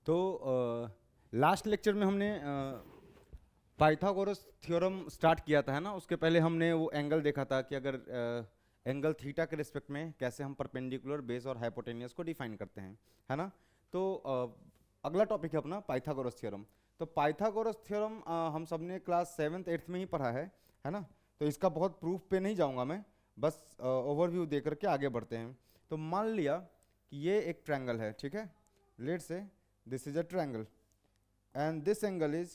तो last lecture में हमने पाइथागोरस थ्योरम स्टार्ट किया था, है ना। उसके पहले हमने वो एंगल देखा था कि अगर एंगल थीटा के रिस्पेक्ट में कैसे हम परपेंडिकुलर, बेस और हाइपोटेनियस को डिफाइन करते हैं, है ना। तो अगला टॉपिक है अपना पाइथागोरस थ्योरम। तो पाइथागोरस थ्योरम हम सब ने क्लास 7th 8th में ही पढ़ा है ना। तो इसका बहुत प्रूफ पे नहीं जाऊंगा मैं, बस ओवरव्यू दे करके आगे बढ़ते हैं। तो मान लिया कि ये एक ट्रायंगल है, ठीक है। Let's say this is a triangle and this angle is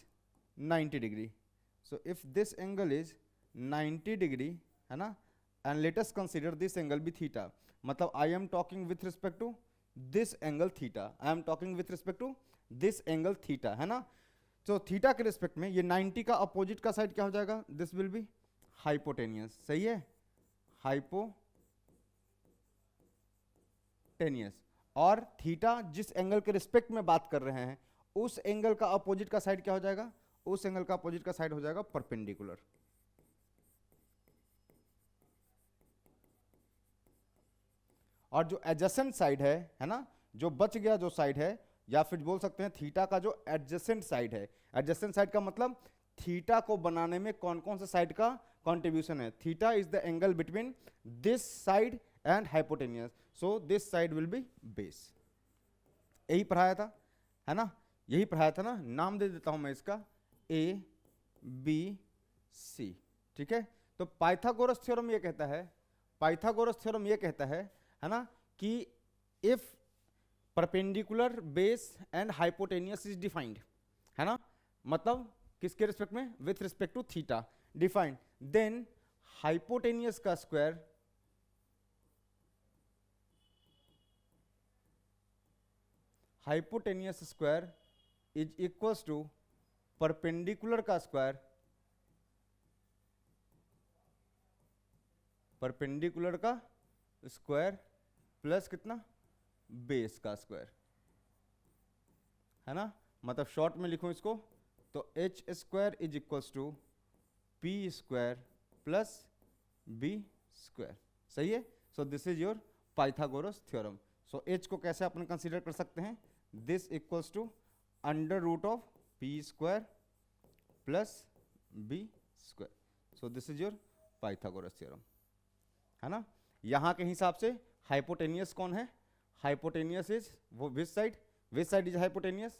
90 degree. So if this angle is 90 degree, है ना, and let us consider this angle be theta. मतलब I am talking with respect to this angle theta. I am talking with respect to this angle theta, है ना। तो theta के respect में ये 90 का अपोजिट का साइड क्या हो जाएगा? दिस विल बी हाइपोटेनियस, सही है, हाइपोटेनियस। और थीटा जिस एंगल के रिस्पेक्ट में बात कर रहे हैं उस एंगल का अपोजिट का साइड क्या हो जाएगा? उस एंगल का अपोजिट का साइड हो जाएगा परपेंडिकुलर। और जो एडजेसेंट साइड है ना, जो बच गया जो साइड है, या फिर बोल सकते हैं थीटा का जो एडजेसेंट साइड है। एडजेसेंट साइड का मतलब थीटा को बनाने में कौन कौन से साइड का कंट्रीब्यूशन है। Theta is the angle between this side and hypotenuse, so this side will B base. यही पढ़ाया था, है ना, यही पढ़ाया था ना। नाम दे देता हूं मैं इसका ए बी सी, ठीक है। तो पाइथागोरस थ्योरम ये कहता है, पाइथागोरस थ्योरम ये कहता है ना, कि if perpendicular base and hypotenuse is defined, है ना, मतलब किसके रिस्पेक्ट में? With respect to theta defined, then hypotenuse का square hypotenuse square is equals to perpendicular का स्क्वायर, परपेंडिकुलर का स्क्वायर प्लस कितना? बेस का स्क्वायर, है ना। मतलब शॉर्ट में लिखूं इसको तो H square is equals to P square plus B square, सही है। So this is your Pythagoras theorem. So H को कैसे अपन कंसीडर कर सकते हैं? This equals to under root of P square plus B square. So this is your Pythagoras theorem, है ना। यहां के हिसाब से हाइपोटेनियस कौन है? हाइपोटेनियस इज वो which side? Which side is hypotenuse?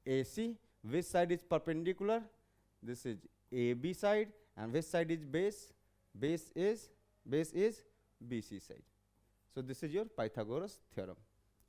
AC. Which side is perpendicular? This is AB side. And which side is base? Base is BC side. So this is your Pythagoras theorem.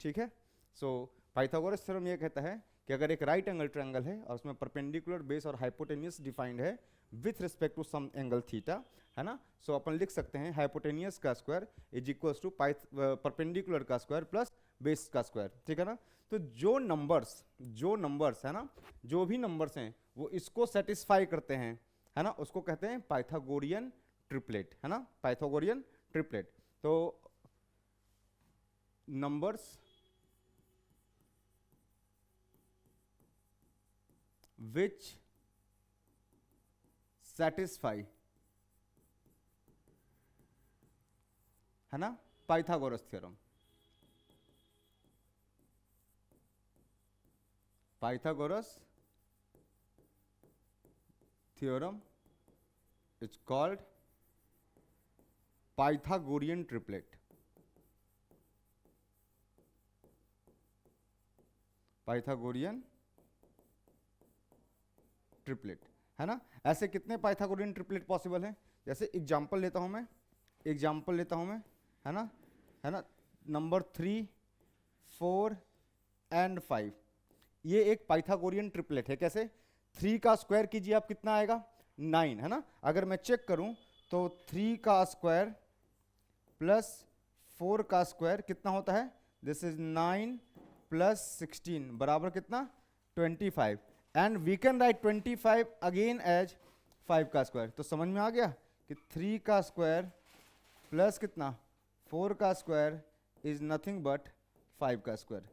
ठीक है। So Pythagoras theorem ये कहता है कि अगर एक right angle triangle है और उसमें परपेंडिकुलर, बेस और हाइपोटेनियस डिफाइंड है with respect to some angle theta, है ना। सो अपन लिख सकते हैं हाइपोटेनियस का square is equals to perpendicular का स्क्वायर प्लस बेस का स्क्वायर, ठीक है ना। तो जो नंबर्स है ना, जो भी नंबर्स हैं वो इसको सेटिस्फाई करते हैं, है ना, उसको कहते हैं पाइथागोरियन ट्रिपलेट, है ना, पाइथागोरियन ट्रिपलेट। तो नंबर्स which satisfy, है ना, Pythagoras theorem. Pythagoras theorem is called Pythagorean triplet, Pythagorean triplet, है ना। ऐसे कितने पाइथागोरियन ट्रिपलेट पॉसिबल हैं? जैसे एग्जांपल लेता हूं मैं, है ना, नंबर 3, 4 एंड 5, ये एक पाइथागोरियन ट्रिपलेट है। कैसे? 3 का स्क्वायर कीजिए आप, कितना आएगा? 9, है ना। अगर मैं चेक करूं तो 3 का स्क्वायर प्लस 4 का स्क्वायर कितना होता है? दिस इज 9 प्लस 16 बराबर कितना? 25। And we can write 25 again as 5 का स्क्वायर। तो समझ में आ गया कि 3 का स्क्वायर प्लस कितना? 4 का स्क्वायर इज नथिंग बट 5 का स्क्वायर,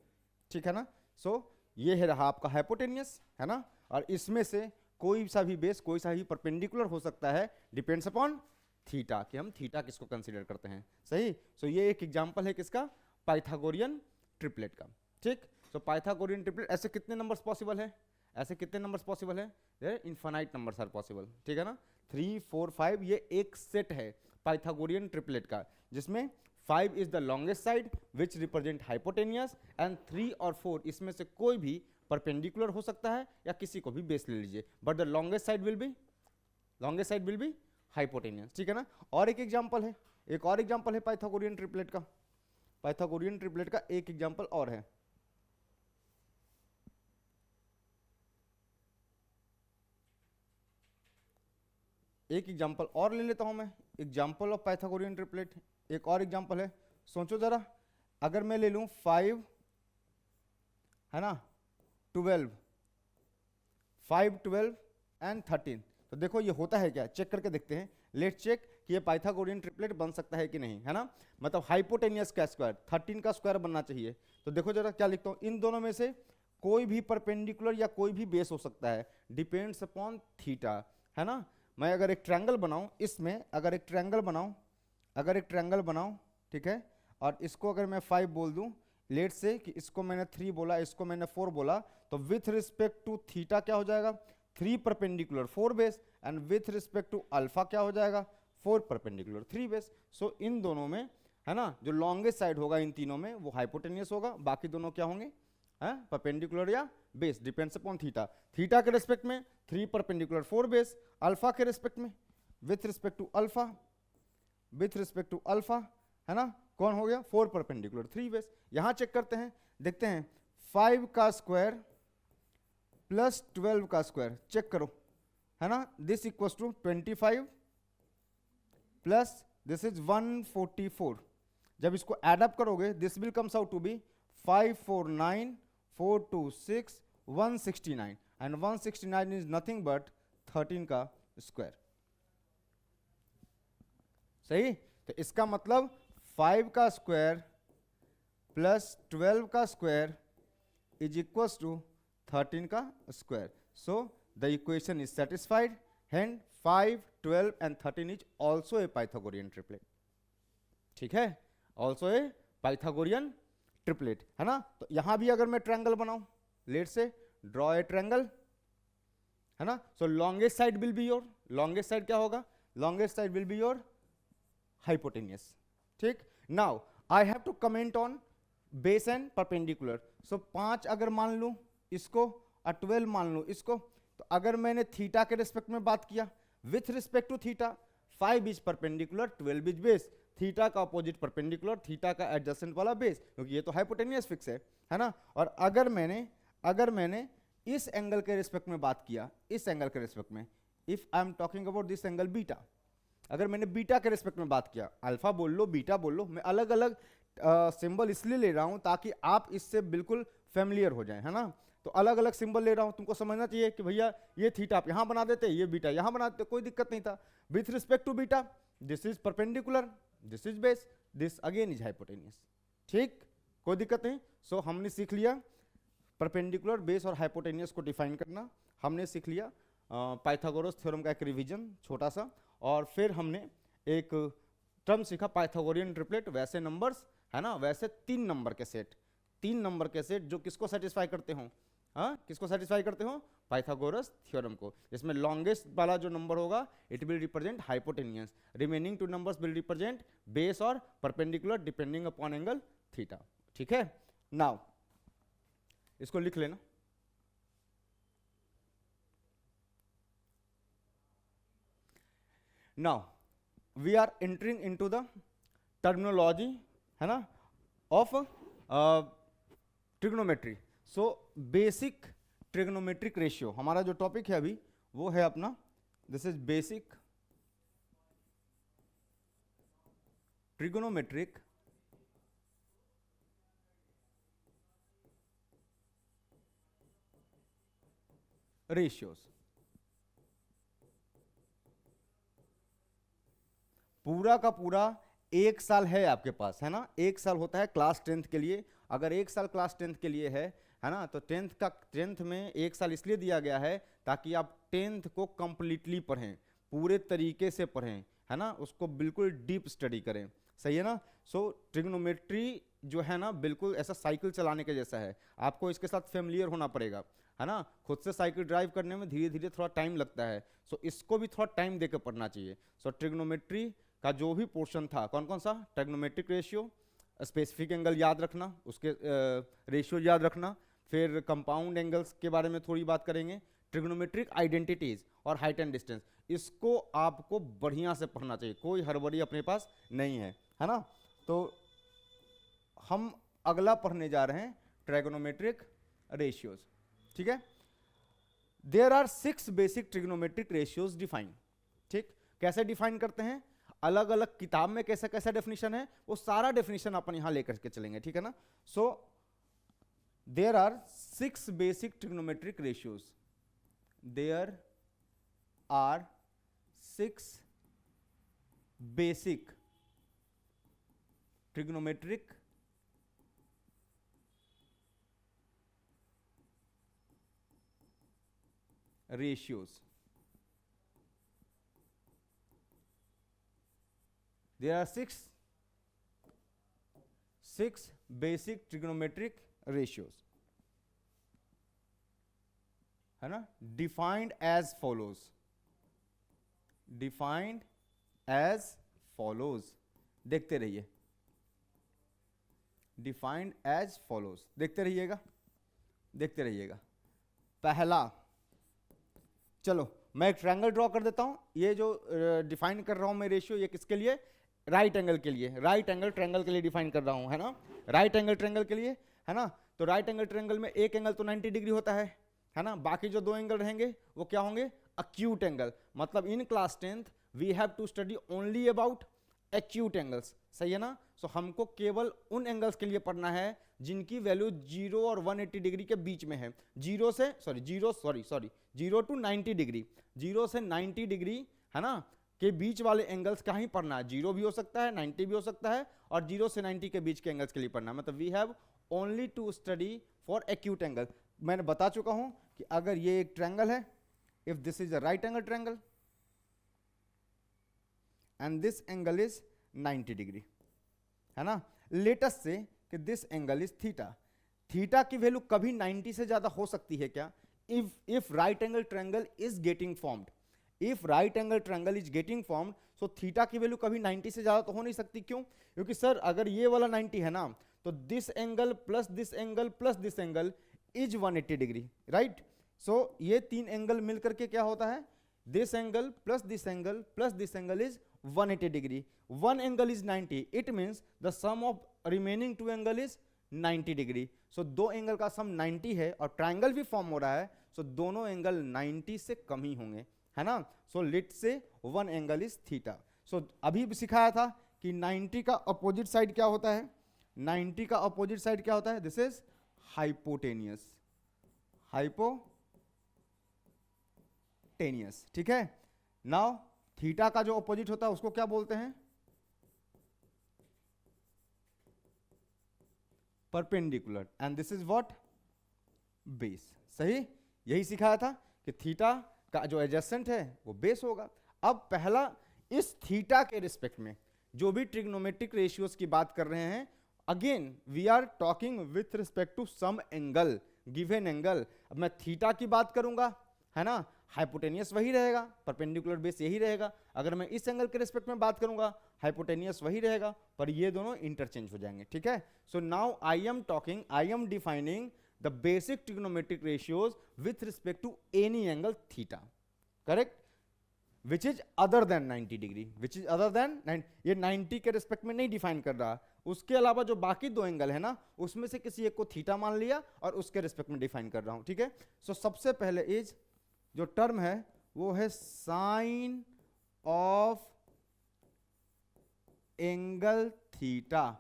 ठीक है ना। सो ये है रहा आपका हाइपोटेनियस, है ना। और इसमें से कोई सा भी बेस, कोई सा भी परपेंडिकुलर हो सकता है, डिपेंड्स अपॉन थीटा, कि हम थीटा किसको कंसीडर करते हैं, सही। सो ये एक एग्जांपल है किसका? पाइथागोरियन ट्रिपलेट का, ठीक। सो पाइथागोरियन ट्रिपलेट, ऐसे कितने नंबर्स पॉसिबल है, ऐसे कितने नंबर्स पॉसिबल है, there infinite numbers are possible, ठीक है ना। 3 4 5 ये एक सेट है पाइथागोरियन ट्रिपलेट का, जिसमें 5 is the longest side which represent hypotenuse, and 3 और 4 इसमें से कोई भी परपेंडिकुलर हो सकता है या किसी को भी बेस ले लीजिए, but the longest side will B hypotenuse, ठीक है ना। और एक एग्जांपल है, एक और एग्जांपल है पाइथागोरियन ट्रिपलेट का, पाइथागोरियन ट्रिपलेट का एक एग्जांपल और है। एक एग्जांपल और ले लेता हूं मैं, एग्जांपल ऑफ पाइथागोरियन ट्रिपलेट। एक और एग्जांपल है, सोचो जरा, अगर मैं ले लूं 5 है ना 12, 5 12 एंड 13, तो देखो ये होता है क्या, चेक करके देखते हैं, लेट्स चेक कि ये पाइथागोरियन ट्रिपलेट बन सकता है कि नहीं, है ना। मतलब हाइपोटेनियस का स्क्वायर 13 का स्क्वायर बनना चाहिए। तो देखो जरा क्या लिखता हूं, इन दोनों में से कोई भी परपेंडिकुलर या कोई भी बेस हो सकता है, डिपेंड्स अपॉन थीटा, है ना। मैं अगर एक ट्रायंगल बनाऊं, इसमें अगर एक ट्रायंगल बनाऊं, ठीक है, और इसको अगर मैं 5 बोल दूं, लेट से कि इसको मैंने 3 बोला, इसको मैंने 4 बोला, तो विथ रिस्पेक्ट टू थीटा क्या हो जाएगा, 3 perpendicular 4 base, and with respect to alpha क्या हो जाएगा, 4 परपेंडिकुलर 3 बेस। सो इन दोनों में, है ना, जो लॉन्गेस्ट साइड होगा इन तीनों में वो हाइपोटेनियस होगा, बाकी दोनों क्या होंगे, परपेंडिकुलर या base, depends upon theta. Theta के रिस्पेक्ट में 3 परपेंडिकुलर 4 बेस, अल्फा के रिस्पेक्ट में विथ रिस्पेक्ट टू अल्फा, है ना, कौन हो गया, 4 परपेंडिकुलर 3 बेस। यहां चेक करते हैं, देखते हैं 5 का स्क्वायर प्लस 12 का स्क्वायर, चेक करो, है ना, this equals to 25 plus this is 144। जब इसको एड अप करोगे, this will comes out to be 549 426 169, and 169 is nothing but 13 का स्क्वायर, सही। तो इसका मतलब 5 का स्क्वायर प्लस 12 का स्क्वायर इज इक्वल्स टू 13 का square. So the equation is satisfied, hand 5 12 and 13 is also a Pythagorean triplet, ठीक है, ऑल्सो ए पाइथागोरियन ट्रिपलेट, है ना। तो यहां भी अगर मैं ट्रायंगल बनाऊं, लेट से ड्रॉ ए ट्रायंगल, है ना, so longest side will be your, longest side क्या होगा, longest side will be your hypotenuse, ठीक। Now I have to comment on base and perpendicular. So 5 अगर मान लूं इसको और 12 मान लूं इसको, तो अगर मैंने थीटा के रिस्पेक्ट में बात किया, with respect to theta 5 is perpendicular 12 is base, theta का अपोजिट परपेंडिकुलर, थीटा का एडजेसेंट वाला बेस, क्योंकि ये तो हाइपोटेनियस फिक्स है ना। और अगर मैंने इस एंगल के रिस्पेक्ट में बात किया, इस एंगल के रिस्पेक्ट में, if I am talking about this angle beta, अगर मैंने बीटा के रिस्पेक्ट में बात किया, अल्फा बोल लो बीटा बोल लो, मैं अलग अलग सिंबल इसलिए ले रहा हूं ताकि आप इससे बिल्कुल फेमिलियर हो जाएं, है ना। तो अलग अलग सिंबल ले रहा हूं, तुमको समझना चाहिए कि भैया ये थीटा आप यहां बना देते, ये बीटा यहां बना देते, कोई दिक्कत नहीं था। With respect to beta this is perpendicular, this is base, this again is hypotenuse, ठीक, कोई दिक्कत नहीं। सो हमने सीख लिया परपेंडिकुलर, बेस और हाइपोटेनियस को डिफाइन करना, हमने सीख लिया पाइथागोरस थ्योरम का एक रिवीजन छोटा सा, और फिर हमने एक टर्म सीखा पाइथागोरियन ट्रिपलेट, वैसे नंबर्स, है ना, वैसे 3 नंबर के सेट, 3 नंबर के सेट जो किसको सेटिस्फाई करते हो, किसको सेटिस्फाई करते हो, पाइथागोरस थ्योरम को, जिसमें लॉन्गेस्ट वाला जो नंबर होगा it will represent hypotenuse, remaining 2 numbers will represent base और perpendicular depending upon angle theta, ठीक है। नाउ इसको लिख लेना, now we are entering into the terminology, है ना, of trigonometry. So basic trigonometric ratio हमारा जो टॉपिक है अभी वो है अपना, this is basic trigonometric ratios. पूरा का पूरा 1 साल है आपके पास, है ना, 1 साल होता है क्लास 10th के लिए। अगर 1 साल क्लास 10th के लिए है ना, तो 10th में 1 साल इसलिए दिया गया है ताकि आप 10th को कंप्लीटली पढ़ें, पूरे तरीके से पढ़ें, है ना, उसको बिल्कुल डीप स्टडी करें, सही है ना। सो ट्रिग्नोमेट्री जो है ना बिल्कुल ऐसा साइकिल चलाने के जैसा है, आपको इसके साथ फेमिलियर होना पड़ेगा, है ना। खुद से साइकिल ड्राइव करने में धीरे धीरे थोड़ा टाइम लगता है, सो इसको भी थोड़ा टाइम देकर पढ़ना चाहिए। सो ट्रिग्नोमेट्री का जो भी पोर्शन था, कौन कौन सा, ट्रिग्नोमेट्रिक रेशियो, स्पेसिफिक एंगल याद रखना, उसके रेशियो याद रखना, फिर कंपाउंड एंगल्स के बारे में थोड़ी बात करेंगे, ट्रिग्नोमेट्रिक आइडेंटिटीज और हाइट एंड डिस्टेंस, इसको आपको बढ़िया से पढ़ना चाहिए, कोई हड़बड़ी अपने पास नहीं है ना। तो हम अगला पढ़ने जा रहे हैं ट्रिग्नोमेट्रिक रेशियोज, ठीक है। There are 6 basic trigonometric ratios define, ठीक, कैसे डिफाइन करते हैं, अलग अलग किताब में कैसा कैसा डेफिनेशन है, वो सारा डेफिनेशन अपन यहां लेकर के चलेंगे, ठीक है ना। So there are 6 basic trigonometric ratios, there are 6 basic trigonometric ratios. There are six basic trigonometric ratios, है ना, defined as follows, defined as follows, देखते रहिए, defined as follows, देखते रहिएगा, देखते रहिएगा। पहला, चलो मैं एक ट्रायंगल ड्रॉ कर देता हूं, ये जो डिफाइन कर रहा हूं मैं रेशियो, ये किसके लिए, राइट एंगल के लिए, राइट एंगल ट्रायंगल के लिए डिफाइन कर रहा हूं, है ना, राइट एंगल ट्रायंगल के लिए, है ना। तो राइट एंगल ट्रायंगल में एक एंगल तो 90 डिग्री होता है ना, बाकी जो 2 एंगल रहेंगे वो क्या होंगे, अक्यूट एंगल, मतलब in class 10th we have to study only about acute angles, सही है ना। सो हमको केवल उन एंगल्स के लिए पढ़ना है जिनकी वैल्यू 0 और 180 डिग्री के बीच में है, 0 टू 90 डिग्री, 0 से 90 डिग्री, है ना, के बीच वाले एंगल्स का ही पढ़ना है, 0 भी हो सकता है, 90 भी हो सकता है, और 0 से 90 के बीच के एंगल्स के लिए पढ़ना है, मतलब we have only to study for acute angle. मैंने बता चुका हूं कि अगर ये एक ट्रायंगल है, if this is a right angle triangle and this angle is 90 degree, है ना, लेटेस्ट से कि this angle is theta, theta की वैल्यू कभी 90 से ज्यादा हो सकती है क्या, if right angle triangle is getting formed, if right angle triangle is getting formed, so theta की वैल्यू कभी 90 से ज्यादा तो हो नहीं सकती, क्यों, क्योंकि सर अगर ये वाला 90 है ना, तो this angle plus this angle plus this angle is 180 degree, right. So ये 3 एंगल मिलकर के क्या होता है, this angle plus this angle plus this angle is 180 degree, one angle is 90, it means the sum of remaining 2 angle is 90 degree. So 2 angle का sum 90 है और triangle भी फॉर्म हो रहा है, सो दोनों एंगल 90 से कम ही होंगे, है ना। सो लेट से 1 एंगल इज थीटा। सो अभी भी सिखाया था कि 90 का अपोजिट साइड क्या होता है, 90 का अपोजिट साइड क्या होता है, दिस इज हाइपोटेनियस, हाइपोटेनियस, ठीक है। नाउ थीटा का जो अपोजिट होता है उसको क्या बोलते हैं, perpendicular, and this is what, base, सही, यही सिखाया था कि थीटा का जो एडजेसेंट है वो बेस होगा। अब पहला, इस थीटा के रिस्पेक्ट में जो भी ट्रिग्नोमेट्रिक रेशियोज की बात कर रहे हैं, again we are talking with respect to some angle, given angle. अब मैं थीटा की बात करूंगा, है ना, हाइपोटेनियस वही रहेगा, परपेंडिकुलर बेस यही रहेगा। अगर मैं इस एंगल के रिस्पेक्ट में बात करूंगा, हाइपोटेनियस वही रहेगा, पर ये दोनों इंटरचेंज हो जाएंगे, ठीक है। So now I am defining the basic trigonometric ratios with respect to any angle theta, correct, which is other than 90 degree, which is other than 90, ये 90 के रिस्पेक्ट में नहीं डिफाइन कर रहा, उसके अलावा जो बाकी 2 एंगल है ना, उसमें से किसी एक को थीटा मान लिया और उसके रिस्पेक्ट में डिफाइन कर रहा हूं, ठीक है। सो सबसे पहले इज जो टर्म है वो है sine of angle theta,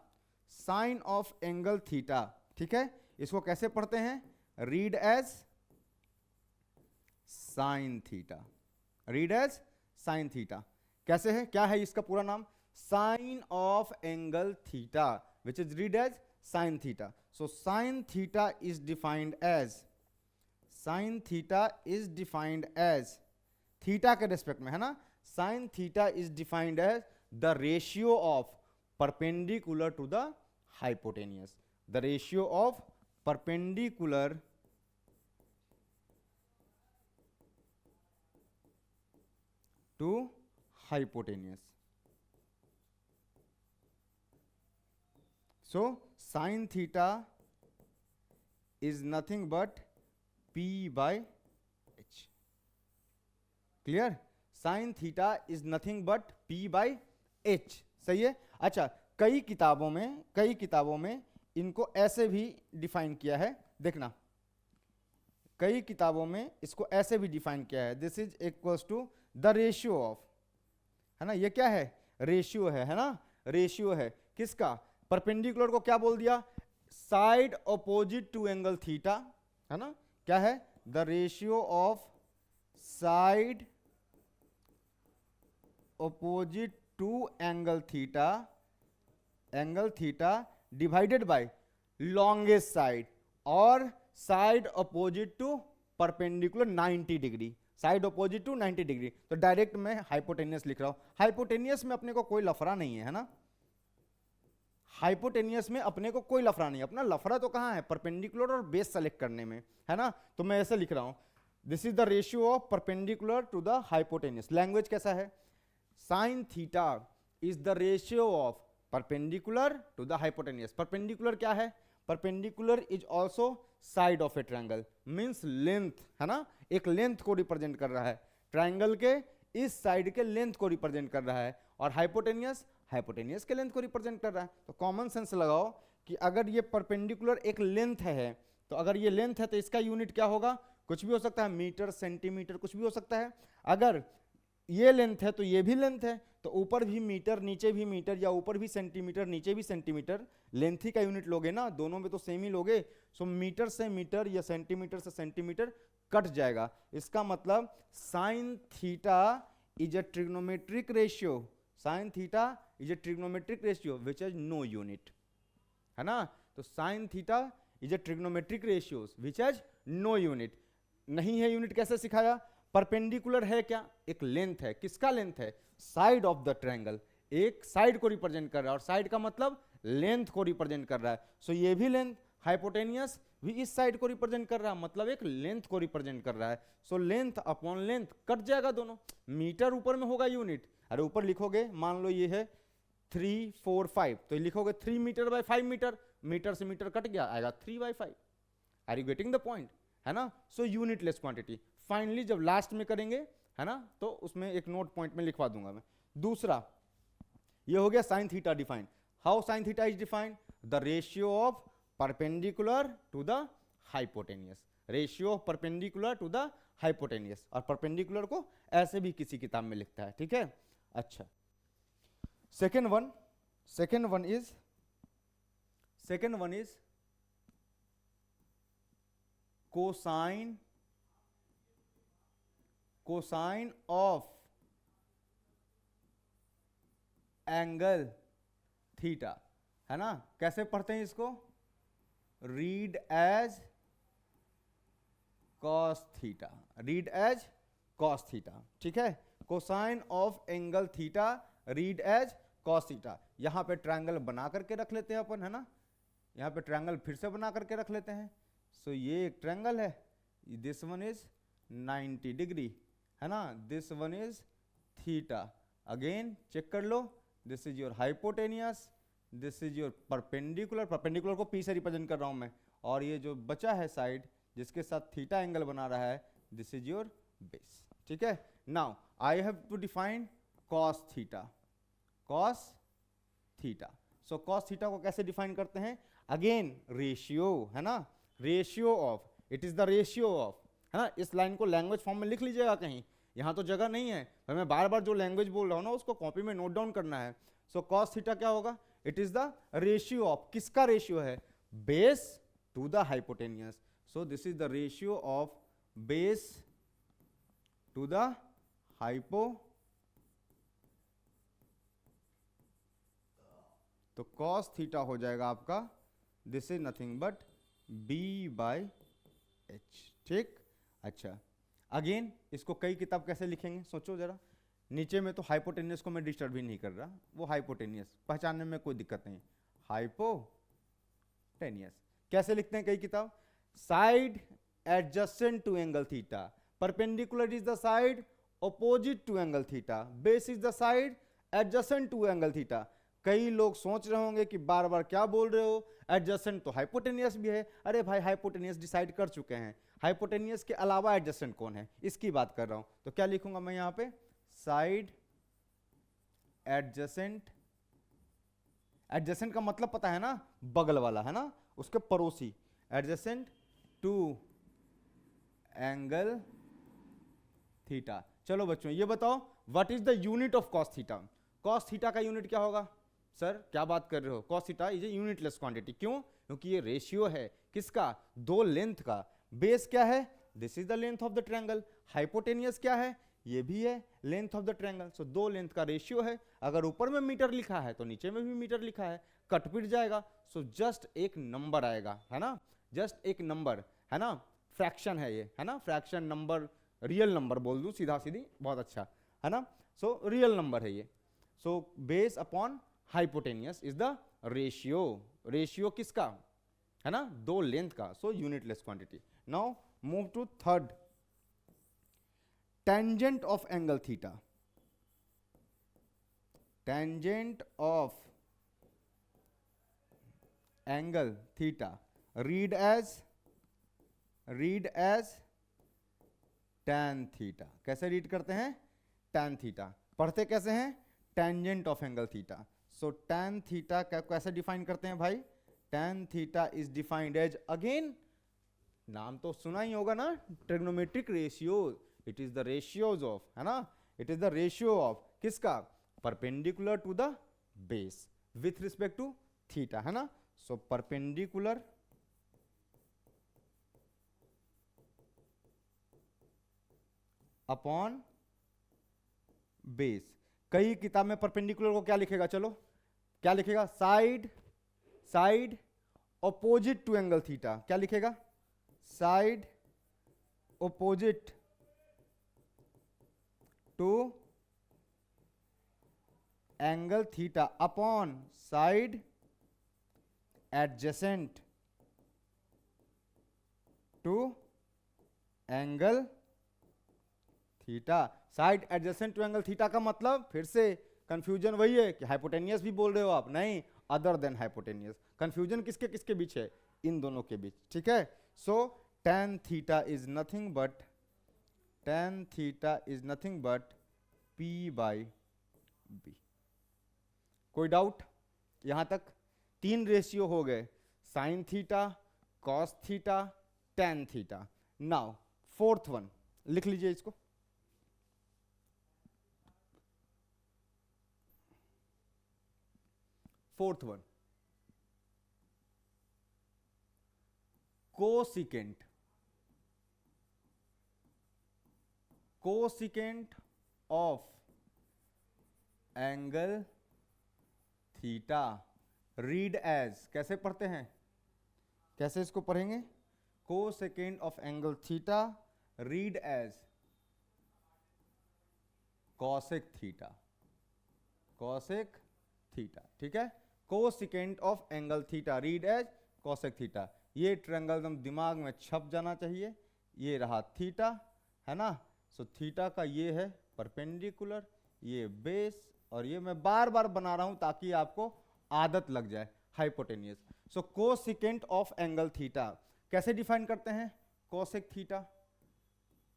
sine of angle theta, ठीक है। इसको कैसे पढ़ते हैं, read as sine theta, read as sine theta, कैसे है, क्या है इसका पूरा नाम, sine of angle theta, which is read as sine theta. So sine theta is defined as, sine theta is defined as, theta के रेस्पेक्ट में, है ना, sine theta is defined as the ratio of perpendicular to the hypotenuse. The ratio of perpendicular to hypotenuse. So sin theta is nothing but P by H. Clear? sin theta is nothing but P by H. सही है. अच्छा, कई किताबों में इनको ऐसे भी define किया है. देखना, कई किताबों में इसको ऐसे भी डिफाइन किया है. This is equals to the ratio of, है ना, ये क्या है, रेशियो है ना, रेशियो है किसका, परपेंडिकुलर को क्या बोल दिया, side opposite to angle theta, है ना, क्या है, the ratio of side opposite to angle theta divided by longest side और side opposite to perpendicular 90 degree, side opposite to 90 degree. तो डायरेक्ट मैं हाइपोटेनियस लिख रहा हूं. हाइपोटेनियस में अपने को कोई लफड़ा नहीं है ना, हाइपोटेनियस में अपने को कोई लफड़ा नहीं है. अपना लफड़ा तो कहां है, परपेंडिकुलर और बेस सेलेक्ट करने में, है ना. तो मैं ऐसे लिख रहा हूं, this is the ratio of perpendicular to the hypotenuse. Language कैसा है, sine theta is the ratio of perpendicular to the hypotenuse. Perpendicular क्या है, perpendicular is also side of a triangle, means length, है ना, एक लेंथ को represent कर रहा है, ट्रायंगल के इस साइड के लेंथ को रिप्रेजेंट कर रहा है, और हाइपोटेनियस के लेंथ को रिप्रेजेंट कर रहा है. तो कॉमन सेंस लगाओ कि अगर ये परपेंडिकुलर एक लेंथ है, तो अगर ये लेंथ है तो इसका यूनिट क्या होगा, कुछ भी हो सकता है, मीटर, सेंटीमीटर, कुछ भी हो सकता है. अगर ये लेंथ है तो ये भी लेंथ है, तो ऊपर भी मीटर नीचे भी मीटर, या ऊपर भी सेंटीमीटर नीचे भी सेंटीमीटर, लेंथ ही का यूनिट लोगे ना, दोनों में तो सेम ही लोगे. सो मीटर से मीटर या सेंटीमीटर से सेंटीमीटर कट जाएगा. इसका मतलब sine theta is a trigonometric ratio, sine theta is a trigonometric ratio which is no unit, है ना. तो sine theta is a trigonometric ratio which is no unit. नहीं है यूनिट, कैसे सिखाया, परपेंडिकुलर है क्या, एक लेंथ है, किसका लेंथ है, साइड ऑफ द ट्रायंगल, एक साइड को रिप्रेजेंट कर रहा है, और साइड का मतलब लेंथ को रिप्रेजेंट कर रहा है. सो ये भी लेंथ, हाइपोटेनियस भी इस साइड को रिप्रेजेंट कर रहा है, मतलब एक लेंथ को रिप्रेजेंट कर रहा है. So length upon length cut जाएगा दोनों. मीटर ऊपर में होगा यूनिट, अरे ऊपर लिखोगे, मान लो ये है 3, 4, 5, तो लिखोगे 3 मीटर बाय 5 मीटर, मीटर से मीटर कट गया, आएगा 3/5. Are you getting the point, है ना. So unitless quantity. फाइनली जब लास्ट में करेंगे, है ना, तो उसमें एक नोट पॉइंट में लिखवा दूंगा मैं. दूसरा ये हो गया sine theta define. How sine theta is defined, the ratio of perpendicular to the hypotenuse, ratio of perpendicular to the hypotenuse. और परपेंडिकुलर को ऐसे भी किसी किताब में लिखता है, ठीक है. अच्छा, second one is cosine of angle theta, है ना. कैसे पढ़ते हैं इसको, read as cos theta, read as cos theta, ठीक है. Cosine of angle theta read as cos theta. यहां पे ट्रायंगल बना करके रख लेते हैं अपन, है ना, यहां पे ट्रायंगल फिर से बना करके रख लेते हैं. सो ये एक ट्रायंगल है, दिस वन इज 90 डिग्री, है ना, this one is theta. Again check कर लो, this is your hypotenuse, this is your perpendicular, perpendicular को पी से रिप्रेजेंट कर रहा हूं मैं, और ये जो बचा है साइड जिसके साथ थीटा एंगल बना रहा है, दिस इज योर बेस, ठीक है. Now I have to define cos theta, cos theta. So cos theta को कैसे डिफाइन करते हैं, अगेन रेशियो, है ना, ratio of, it is the ratio of, है ना. इस लाइन को लैंग्वेज फॉर्म में लिख लीजिएगा कहीं, यहां तो जगह नहीं है, तो मैं बार बार जो लैंग्वेज बोल रहा हूं ना उसको कॉपी में नोट डाउन करना है. सो कॉस थीटा क्या होगा, it is the ratio of, किसका रेशियो है, base to the hypotenuse. So this is the ratio of base to the hypo. तो कॉस थीटा हो जाएगा आपका, this is nothing but B/H, ठीक. अच्छा, अगेन इसको कई किताब कैसे लिखेंगे, सोचो जरा. नीचे में तो हाइपोटेनियस को मैं डिस्टर्ब ही नहीं कर रहा, वो हाइपोटेनियस पहचानने में कोई दिक्कत नहीं, हाइपो हाइपोटेनियस। कैसे लिखते हैं कई किताब, side adjacent to angle theta, perpendicular is the side opposite to angle theta, base is the side adjacent to angle theta. कई लोग सोच रहे होंगे कि बार बार क्या बोल रहे हो, एडजेसेंट तो हाइपोटेनियस भी है। अरे भाई हाइपोटेनियस डिसाइड कर चुके हैं, हाइपोटेनियस के अलावा एडजेसेंट कौन है इसकी बात कर रहा हूं। तो क्या लिखूंगा मैं यहां पे, साइड एडजेसेंट, एडजेसेंट का मतलब पता है ना, बगल वाला है ना, उसके पड़ोसी, एडजेसेंट टू एंगल थीटा। चलो बच्चों ये बताओ, what is the unit of cos theta. Cos theta का यूनिट क्या होगा, सर क्या बात कर रहे हो, cos theta is a unitless quantity. क्यों, क्योंकि ये रेशियो है किसका, दो लेंथ का। बेस क्या है, this is the length of the triangle. Hypotenuse क्या है, ये भी है लेंथ ऑफ द ट्रायंगल। सो दो लेंथ का रेशियो है, अगर ऊपर में मीटर लिखा है तो नीचे में भी मीटर लिखा है, कट पिट जाएगा। सो जस्ट एक नंबर आएगा, है ना, जस्ट एक नंबर, है ना, फ्रैक्शन है ये, है ना, फ्रैक्शन नंबर, रियल नंबर बोल दूं सीधा सीधी, बहुत अच्छा, है ना। सो रियल नंबर है ये। So base upon hypotenuse is the ratio, ratio किसका, है ना, दो लेंथ का। So unitless quantity. Now move to third, tangent of angle theta. Tangent of angle theta read as tan theta. कैसे read करते हैं, tan थीटा। पढ़ते कैसे हैं, tangent of angle theta. So tan theta कैसे डिफाइन करते हैं भाई, tan theta is defined as, again नाम तो सुना ही होगा ना, trigonometric ratio. It is the ratios of, है ना, it is the ratio of किसका, perpendicular to the base with respect to theta, है ना। So perpendicular upon base. कई किताब में परपेंडिकुलर को क्या लिखेगा, चलो क्या लिखेगा, side opposite to angle theta. क्या लिखेगा, side opposite to angle theta upon side adjacent to angle theta. Side adjacent to angle theta का मतलब, फिर से कंफ्यूजन वही है कि हाइपोटेनियस भी बोल रहे हो आप, नहीं, अदर देन हाइपोटेनियस। कंफ्यूजन किसके किसके बीच है, इन दोनों के बीच, ठीक है। So tan theta is nothing but, tan theta is nothing but p by b। कोई डाउट यहां तक, तीन रेशियो हो गए, sine theta, cos theta, tan theta. Now fourth one लिख लीजिए इसको, fourth one, cosecant, cosecant of angle theta read as. कैसे पढ़ते हैं, कैसे इसको पढ़ेंगे, cosecant of angle theta read as cosec theta, cosec theta, ठीक है। Cosecant of angle theta read as cosec theta. ये ट्रायंगल एकदम दिमाग में छप जाना चाहिए। ये रहा थीटा, है ना। सो थीटा का ये है परपेंडिकुलर, ये बेस, और ये मैं बार बार बना रहा हूं ताकि आपको आदत लग जाए, hypotenuse. So cosecant of angle theta कैसे डिफाइन करते हैं, cosec theta,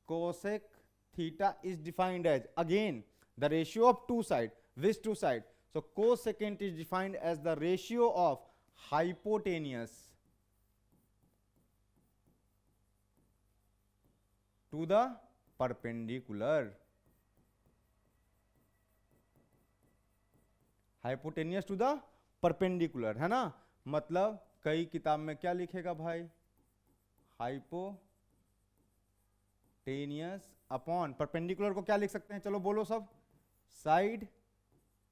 cosec theta is defined as, again the ratio of two side, which two side. So cosecant is defined as the ratio of hypotenuse to the perpendicular, hypotenuse to the perpendicular, है ना। मतलब कई किताब में क्या लिखेगा भाई, hypotenuse upon perpendicular को क्या लिख सकते हैं, चलो बोलो सब, साइड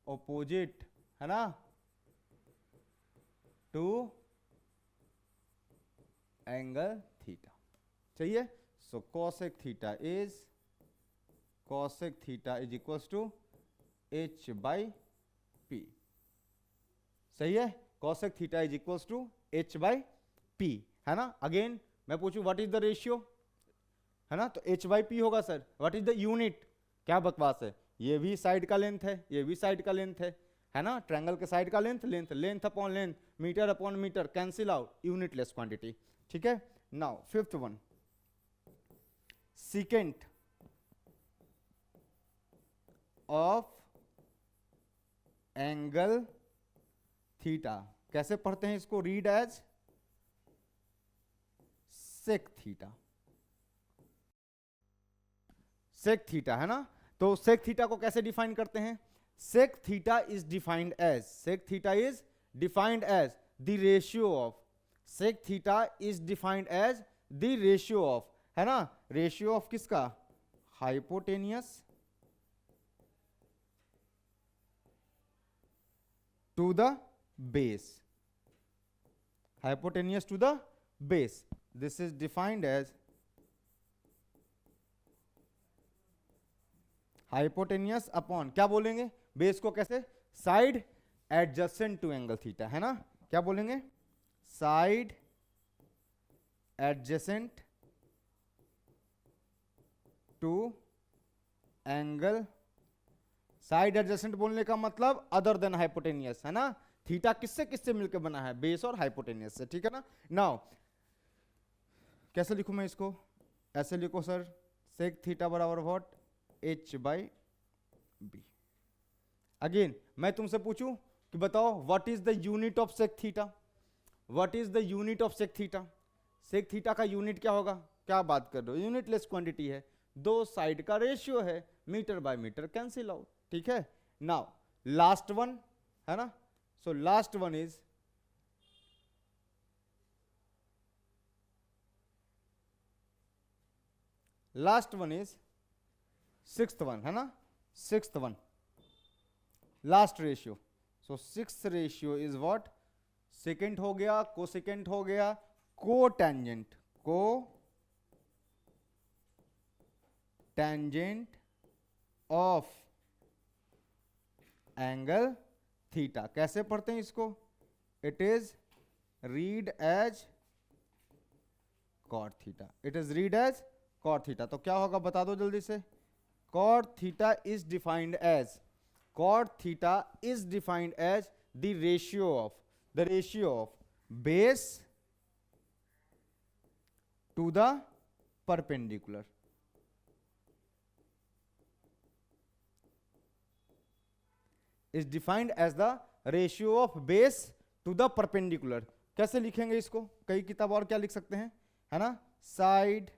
ऑपोजिट, है ना, टू एंगल थीटा, चाहिए। So cosec theta is equals to h by P, सही है। Cosec theta is equals to h by P, है ना। अगेन मैं पूछूं व्हाट इज द रेशियो, है ना, तो h बाई पी होगा sir. What is the unit, क्या बकवास है, ये भी साइड का लेंथ है, ये भी साइड का लेंथ है ना, ट्रायंगल के साइड का length, length upon length, metre upon metre, cancel out, unitless quantity, ठीक है। Now fifth one, secant of angle theta, कैसे पढ़ते हैं इसको, read as sec theta, sec theta, है ना। तो सेक थीटा को कैसे डिफाइन करते हैं, sec theta is defined as, sec theta is defined as the ratio of, sec theta is defined as the ratio of, है ना, रेशियो ऑफ किसका, hypotenuse to the base, hypotenuse to the base, this is defined as hypotenuse upon, क्या बोलेंगे base को, कैसे, side adjacent to angle theta, है ना, क्या बोलेंगे, side adjacent to angle, side adjacent बोलने का मतलब अदर देन हाइपोटेनियस, है ना। थीटा किससे किससे मिलकर बना है, बेस और हाइपोटेनियस से, ठीक है ना। नाउ कैसे लिखूं मैं इसको, ऐसे लिखो सर, सेक थीटा बराबर what, h by B. Again मैं तुमसे पूछूं कि बताओ what is the unit of sec theta, what is the unit of sec theta, sec theta का यूनिट क्या होगा, क्या बात कर रहे हो, यूनिटलेस क्वांटिटी है, दो साइड का रेशियो है, metre by metre, cancel out, ठीक है। नाउ लास्ट वन, है ना, so last one is sixth one, है ना, sixth one, last ratio, so sixth ratio is what, secant हो गया, cosecant हो गया, cotangent of angle थीटा, कैसे पढ़ते हैं इसको, it is read as cot theta, it is read as cot theta. तो क्या होगा बता दो जल्दी से, cot theta is defined as, cot theta is defined as the ratio of base to the perpendicular, is defined as the ratio of base to the perpendicular। कैसे लिखेंगे इसको, कई किताब और क्या लिख सकते हैं, है ना, साइड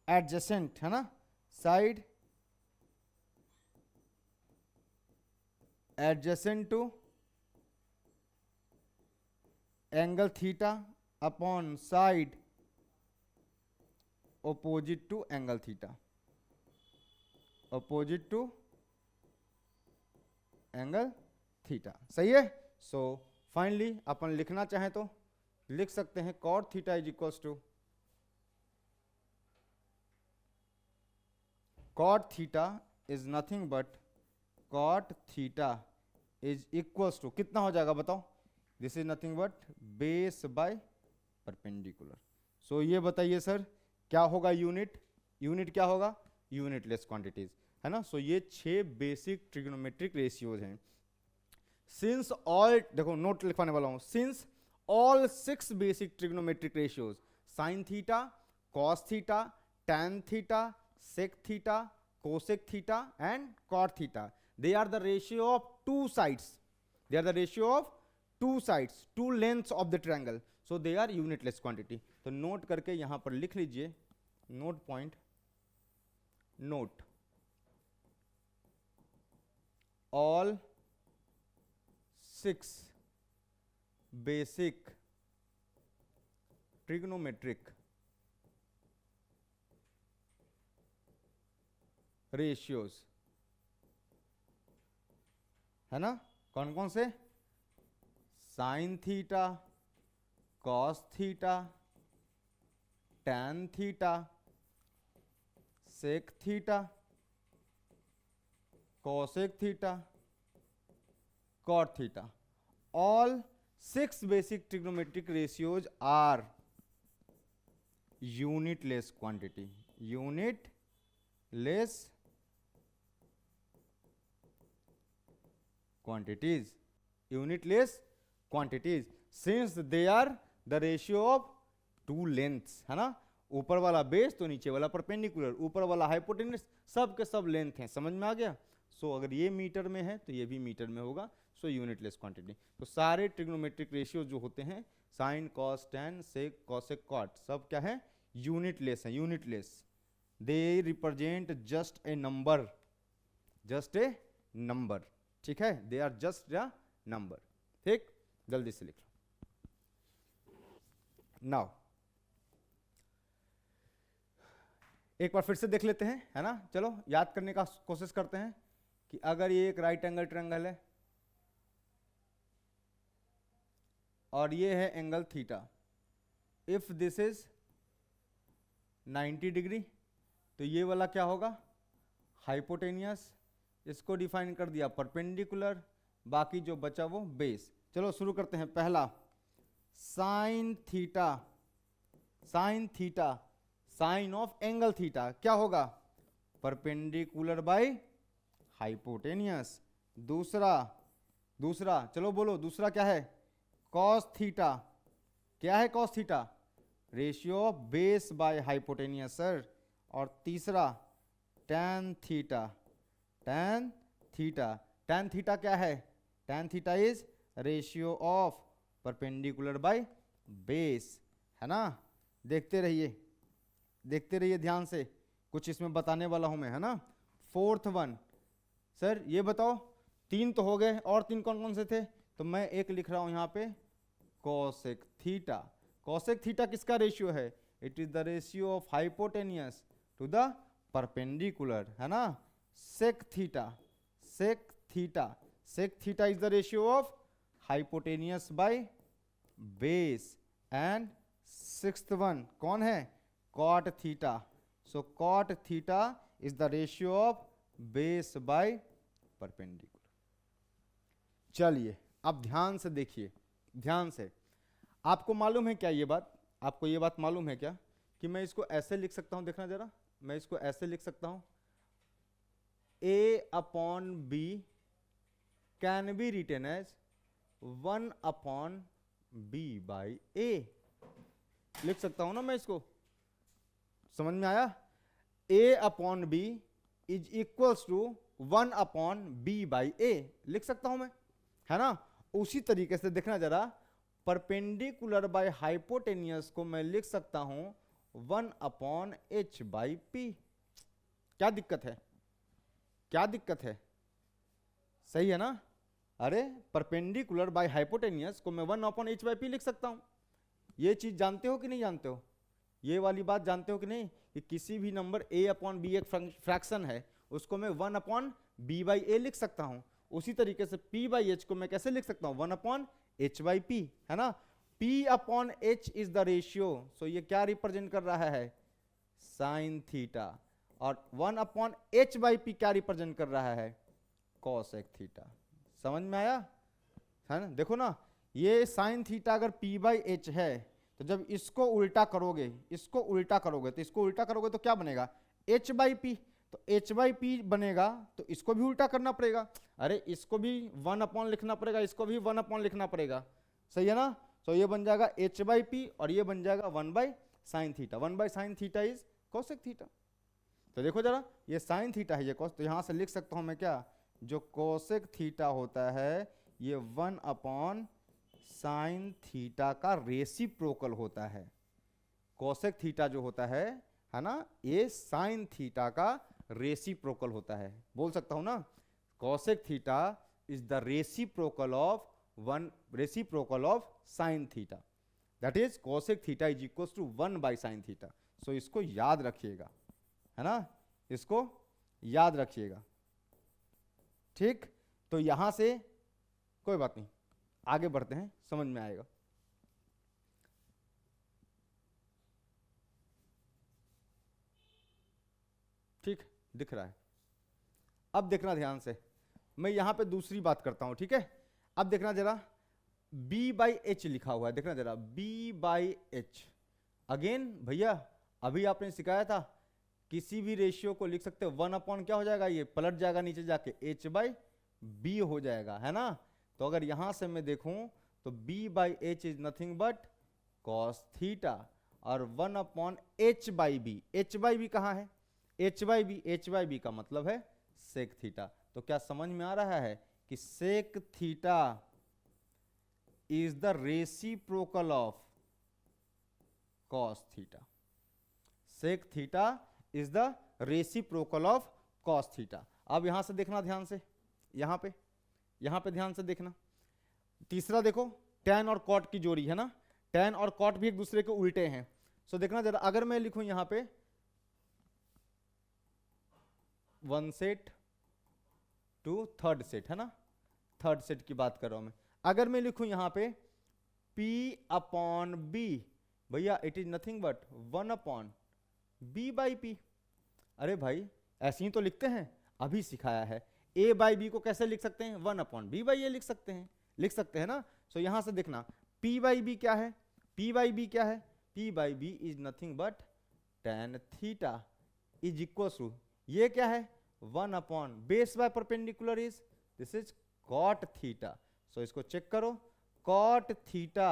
एडजेसेंट, है ना, side adjacent to angle theta upon side opposite to angle theta, opposite to angle theta, सही है। सो फाइनली अपन लिखना चाहें तो लिख सकते हैं cot theta is equals to, cot theta is nothing but, cot theta is equals to, कितना हो जाएगा बताओ, this is nothing but base by perpendicular. So ये बताइए सर क्या होगा यूनिट, यूनिट क्या होगा, यूनिटलेस क्वांटिटीज, है ना। सो ये 6 बेसिक ट्रिग्नोमेट्रिक रेशियोज हैं। सिंस ऑल, देखो नोट लिखवाने वाला हूं, since all 6 basic trigonometric ratios, sine theta, cos theta, tan theta, sec theta, cosec theta and cot theta, they are the ratio of two sides, they are the ratio of two sides, two lengths of the triangle, so they are unitless quantity. तो note करके यहां पर लिख लीजिए, note point, note all 6 basic trigonometric ratios, है ना, कौन कौन से, sine theta, cos theta, tan theta, sec theta, cosec theta, cot theta, all 6 basic trigonometric ratios are unitless quantity. Unitless quantities. Unitless quantities since they are the ratio of two lengths, है ना, ऊपर वाला base तो नीचे वाला perpendicular, ऊपर वाला hypotenuse, सब के सब लेंथ हैं, समझ में आ गया। सो अगर ये मीटर में है तो ये भी मीटर में होगा, सो यूनिटलेस क्वांटिटी। तो सारे ट्रिग्नोमेट्रिक रेशियो जो होते हैं sine cos tan sec cosec cot सब क्या है, यूनिटलेस है, unitless. They represent just a number, just a number, ठीक है, they are just a number. ठीक, जल्दी से लिख लो। नाउ एक बार फिर से देख लेते हैं, है ना, चलो याद करने का कोशिश करते हैं कि अगर ये एक राइट एंगल ट्रायंगल है और ये है angle theta, if this is 90 degree, तो ये वाला क्या होगा, हाइपोटेनियस, इसको डिफाइन कर दिया परपेंडिकुलर, बाकी जो बचा वो बेस। चलो शुरू करते हैं। पहला sine theta, sine theta, sine of angle theta क्या होगा, परपेंडिकुलर बाय हाइपोटेनियस। दूसरा, दूसरा चलो बोलो, दूसरा क्या है, कॉस थीटा, क्या है cos theta, ratio of base by hypotenuse sir. और तीसरा tan theta, tan theta, tan theta क्या है, tan theta is ratio of perpendicular by base, है ना। देखते रहिए, देखते रहिए ध्यान से, कुछ इसमें बताने वाला हूं मैं, है ना। फोर्थ वन, सर ये बताओ, तीन तो हो गए, और तीन कौन कौन से थे, तो मैं एक लिख रहा हूं यहां पे, कॉसेक थीटा। कॉसेक थीटा किसका रेशियो है, it is the ratio of hypotenuse to the perpendicular, है ना। Sec theta, sec theta, sec theta is the ratio of hypotenuse by base. And sixth one कौन है, cot theta. So cot theta is the ratio of base by perpendicular. चलिए अब ध्यान से देखिए, ध्यान से। आपको मालूम है क्या ये बात, आपको ये बात मालूम है क्या कि मैं इसको ऐसे लिख सकता हूं, देखना जरा, मैं इसको ऐसे लिख सकता हूं, a upon b can be written as 1 upon b by a, लिख सकता हूं ना मैं इसको, समझ में आया। a upon b is equals to 1 upon b by a, लिख सकता हूं मैं, है ना। उसी तरीके से देखना जरा, परपेंडिकुलर बाय हाइपोटेनियस को मैं लिख सकता हूं 1 अपॉन h बाई p। क्या दिक्कत है, क्या दिक्कत है, सही है ना। अरे परपेंडिकुलर बाय हाइपोटेनियस को मैं 1 अपॉन h बाई p लिख सकता हूं। ये चीज जानते हो कि नहीं जानते हो, ये वाली बात जानते हो कि नहीं, कि किसी भी नंबर a अपॉन b एक फ्रैक्शन है, उसको मैं 1 अपॉन b बाई a लिख सकता हूं। उसी तरीके से p बाई h को मैं कैसे लिख सकता हूं, 1 अपॉन h बाई p, है ना। p upon h is the ratio, so ये क्या रिप्रेजेंट कर रहा है, साइन थीटा। और 1 अपॉन h बाई p क्या रिप्रेजेंट कर रहा है, कॉसेक थीटा। समझ में आया, है ना। देखो ना, ये साइन थीटा अगर p बाई h है, तो जब इसको उल्टा करोगे, इसको उल्टा करोगे, तो इसको उल्टा करोगे तो क्या बनेगा, h बाई p, तो h बाई p बनेगा, तो इसको भी उल्टा करना पड़ेगा। अरे इसको भी 1 अपॉन लिखना पड़ेगा, इसको भी 1 अपॉन लिखना पड़ेगा, सही है ना। तो ये बन जाएगा h बाई p और ये बन जाएगा 1 by sine theta. 1 by sine theta is cosec theta. तो देखो जरा, ये साइन थीटा है, ये कॉस, तो यहां से लिख सकता हूं मैं क्या, जो कॉसेक थीटा होता है ये 1 अपॉन साइन थीटा का रेसिप्रोकल होता है। कॉसेक थीटा जो होता है ना, ये साइन थीटा का रेसिप्रोकल होता है। बोल सकता हूं ना, cosec theta is the reciprocal of sine theta, that is cosec theta is equals to 1 by sine theta. So इसको याद रखिएगा, है ना, इसको याद रखिएगा, ठीक। तो यहां से कोई बात नहीं, आगे बढ़ते हैं, समझ में आएगा। ठीक, दिख रहा है। अब देखना ध्यान से, मैं यहां पे दूसरी बात करता हूं, ठीक है। अब देखना जरा, b बाई एच लिखा हुआ है, देखना जरा, b बाई एच। अगेन भैया अभी आपने सिखाया था किसी भी रेशियो को लिख सकते हो 1 अपॉन क्या हो जाएगा, ये पलट जाएगा नीचे जाके h बाई बी हो जाएगा, है ना। तो अगर यहां से मैं देखूं तो b by H is nothing but cos theta, और 1 upon h by B, h by B कहाँ है, h by B, h by B का मतलब है सेक थीटा। तो क्या समझ में आ रहा है कि sec theta is the reciprocal of cos theta, sec theta is the reciprocal of cos theta. अब यहां से देखना ध्यान से, यहां पे ध्यान से देखना। तीसरा देखो, tan और cot की जोड़ी है ना, tan और cot भी एक दूसरे के उल्टे हैं। सो देखना जरा, अगर मैं लिखूं यहां पे 1 सेट टू 3rd सेट, है ना, 3rd सेट की बात कर रहा हूं मैं। अगर मैं लिखूं यहां पे p अपॉन b, भैया it is nothing but 1 upon b by p। अरे भाई ऐसे ही तो लिखते हैं, अभी सिखाया है। a बाई बी को कैसे लिख सकते हैं, 1 अपॉन b बाई a लिख सकते हैं ना। सो यहां से देखना p बाई बी क्या है, p बाई बी क्या है, p by B is nothing but tan theta is equal to, ये क्या है, 1 upon base by perpendicular is, this is cot theta. So इसको चेक करो, cot theta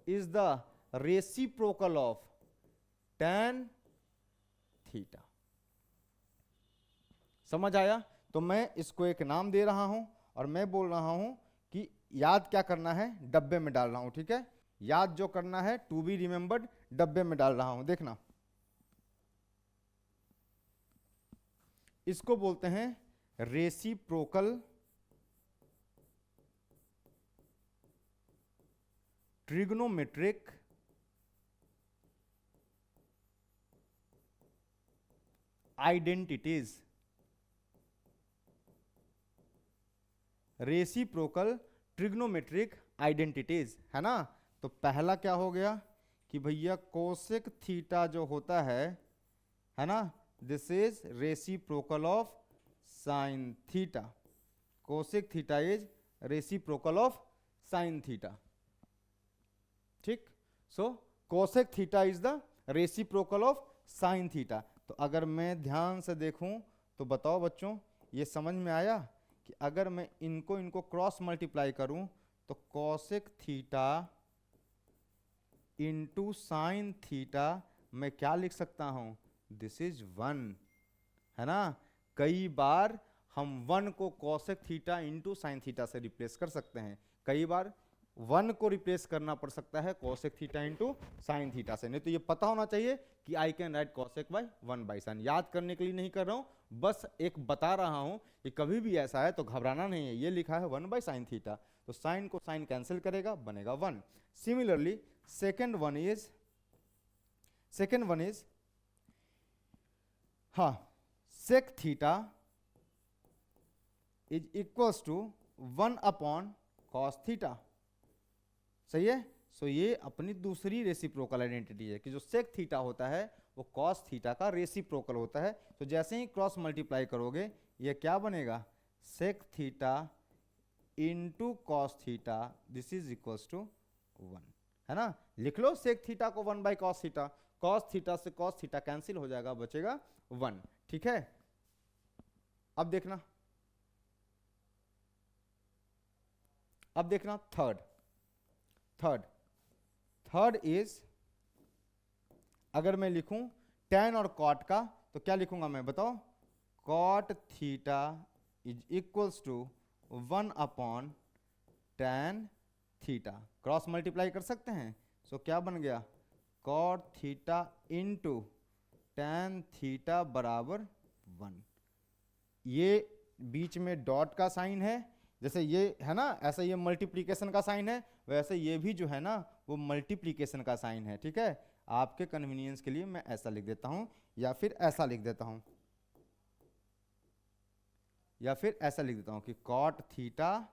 is the reciprocal of tan theta. समझ आया। तो मैं इसको एक नाम दे रहा हूं और मैं बोल रहा हूं कि याद क्या करना है, डब्बे में डाल रहा हूं, ठीक है। याद जो करना है टू बी रिमेंबर्ड डब्बे में डाल रहा हूं, देखना। इसको बोलते हैं reciprocal trigonometric identities, reciprocal trigonometric identities, है ना। तो पहला क्या हो गया कि भैया कोसेक थीटा जो होता है ना, this is reciprocal of sine theta, cosec theta is reciprocal of sine theta, ठीक। So cosec theta is the reciprocal of sine theta. तो अगर मैं ध्यान से देखूं तो बताओ बच्चों, ये समझ में आया कि अगर मैं इनको क्रॉस मल्टीप्लाई करूं तो cosec theta into sine theta मैं क्या लिख सकता हूं, दिस इज 1, है ना। कई बार हम 1 को cosec theta into sine theta से रिप्लेस कर सकते हैं, कई बार 1 को रिप्लेस करना पड़ सकता है cosec theta into sine theta से। नहीं तो ये पता होना चाहिए कि I can write cosec by 1 by sine. याद करने के लिए नहीं कर रहा हूं, बस एक बता रहा हूं कि कभी भी ऐसा है तो घबराना नहीं है। ये लिखा है 1 बाई साइन थीटा, तो साइन को साइन कैंसिल करेगा, बनेगा 1। सिमिलरली सेकेंड वन इज हाँ, sec theta is equals to 1 upon cos theta, सही है। सो ये अपनी दूसरी रेसिप्रोकल आइडेंटिटी है कि जो सेक थीटा होता है वो कॉस थीटा का रेसिप्रोकल होता है। तो जैसे ही क्रॉस मल्टीप्लाई करोगे ये क्या बनेगा, sec theta into cos theta, this is equals to 1, है ना। लिख लो सेक थीटा को 1 by cos theta, cos theta से कॉस थीटा कैंसिल हो जाएगा, बचेगा 1, ठीक है। अब देखना थर्ड इज, अगर मैं लिखूं tan और cot का तो क्या लिखूंगा मैं, बताओ। cot theta is equals to 1 upon tan theta, cross multiply कर सकते हैं। सो क्या बन गया, cot theta into tan theta बराबर 1। ये बीच में डॉट का साइन है, जैसे ये है ना, ऐसा ये मल्टीप्लिकेशन का साइन है, वैसे ये भी जो है ना वो मल्टीप्लिकेशन का साइन है, ठीक है। आपके कन्वीनियंस के लिए मैं ऐसा लिख देता हूं, या फिर ऐसा लिख देता हूं, कि cot theta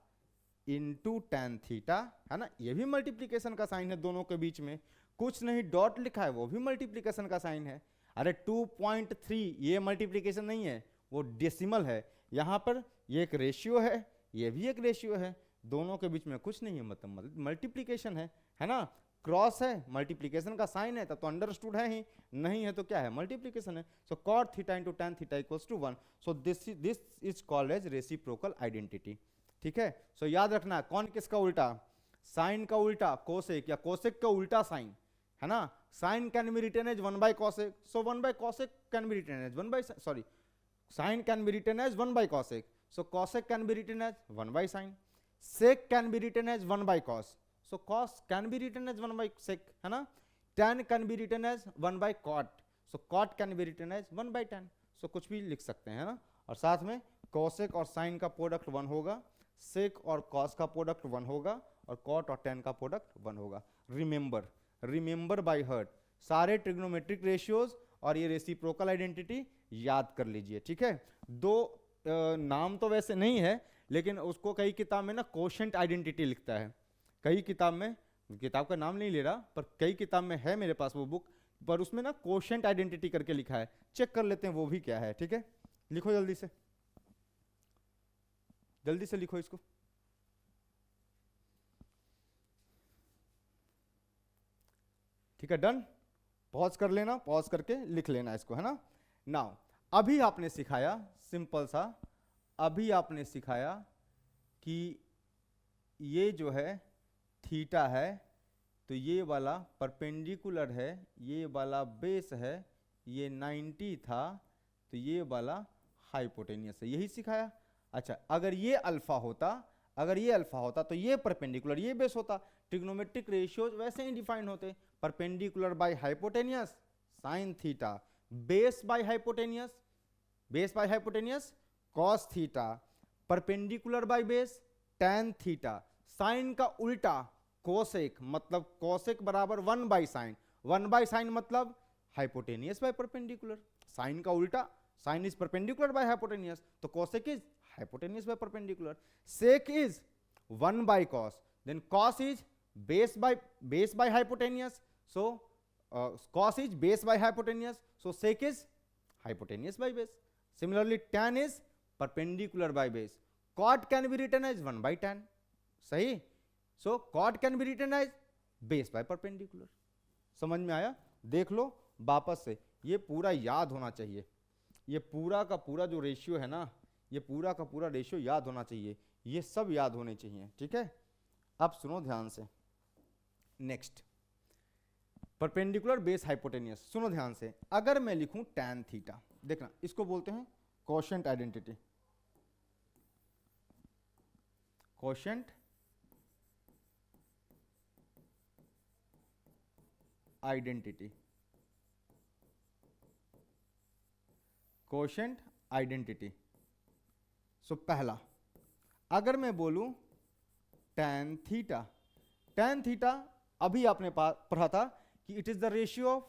into tan theta, है ना। ये भी मल्टीप्लिकेशन का साइन है, दोनों के बीच में कुछ नहीं डॉट लिखा है, वो भी मल्टीप्लिकेशन का साइन है। अरे 2.3 ये मल्टीप्लिकेशन नहीं है, वो डेसिमल है। यहां पर ये एक रेशियो है, ये भी एक रेशियो है, दोनों के बीच में कुछ नहीं है, मतलब मल्टीप्लीकेशन है ना, क्रॉस है, मल्टीप्लीकेशन का साइन है, तब तो अंडरस्टूड है ही, नहीं है तो क्या है, मल्टीप्लीकेशन है। So cot theta into tan theta equals to 1, so this is called as reciprocal identity. ठीक है, सो याद रखना कौन किसका उल्टा, साइन का उल्टा कोसेक, या कोसेक का उल्टा साइन, है ना, sine can be written as 1 by cosec, so 1 by cosec can be written as 1 by, sorry, sine can be written as 1 by cosec, so cosec can be written as 1 by sine, sec can be written as 1 by cos, so cos can be written as 1 by sec, है ना, tan can be written as 1 by cot, so cot can be written as 1 by tan, so कुछ भी लिख सकते हैं, है ना, और साथ में cosec और sin का प्रोडक्ट 1 होगा, sec और cos का प्रोडक्ट 1 होगा, और cot और tan का प्रोडक्ट 1 होगा। रिमेंबर बाय हार्ट सारे ट्रिग्नोमेट्रिक रेशियोज और ये रेसिप्रोकल आइडेंटिटी याद कर लीजिए। ठीक है, दो नाम तो वैसे नहीं है, लेकिन उसको कई किताब में ना कोशेंट आइडेंटिटी लिखता है, कई किताब में, किताब का नाम नहीं ले रहा पर कई किताब में है मेरे पास वो बुक, पर उसमें ना कोशेंट आइडेंटिटी करके लिखा है, चेक कर लेते हैं वो भी क्या है। ठीक है, लिखो जल्दी से, जल्दी से लिखो इसको। ठीक है, डन, पॉज कर लेना, पॉज करके लिख लेना इसको, है ना। नाउ अभी आपने सिखाया सिंपल सा, अभी आपने सिखाया कि ये जो है थीटा है, तो ये वाला परपेंडिकुलर है, ये वाला बेस है, ये 90 था, तो ये वाला हाइपोटेनियस है, यही सिखाया। अच्छा, अगर ये अल्फा होता, अगर ये अल्फा होता तो ये परपेंडिकुलर, ये बेस होता, ट्रिग्नोमेट्रिक रेशियोज वैसे ही डिफाइन होते, perpendicular by hypotenuse sine theta, base by hypotenuse, base by hypotenuse cos theta, perpendicular by base tan theta, sine का उल्टा कोसेक, मतलब कोसेक बराबर 1 बाय साइन, 1 बाय साइन मतलब हाइपोटेनियस बाय परपेंडिकुलर, साइन का उल्टा, sine is perpendicular by hypotenuse, तो cosec is hypotenuse by perpendicular, sec is 1 by cos, then cos is base by hypotenuse, so cos is base by hypotenuse, so sec is hypotenuse by base. Similarly tan is perpendicular by base, cot can be written as 1 by tan, सही, so cot can be written as base by perpendicular। समझ में आया, देख लो वापस से, ये पूरा याद होना चाहिए, ये पूरा का पूरा जो रेशियो है ना, ये पूरा का पूरा रेशियो याद होना चाहिए, ये सब याद होने चाहिए। ठीक है, अब सुनो ध्यान से, नेक्स्ट परपेंडिकुलर बेस हाइपोटेनियस, सुनो ध्यान से, अगर मैं लिखूं tan थीटा, देखना इसको बोलते हैं quotient identity, quotient identity, quotient identity. So पहला, अगर मैं बोलूं tan थीटा, tan थीटा अभी आपने पढ़ा था कि it is the ratio of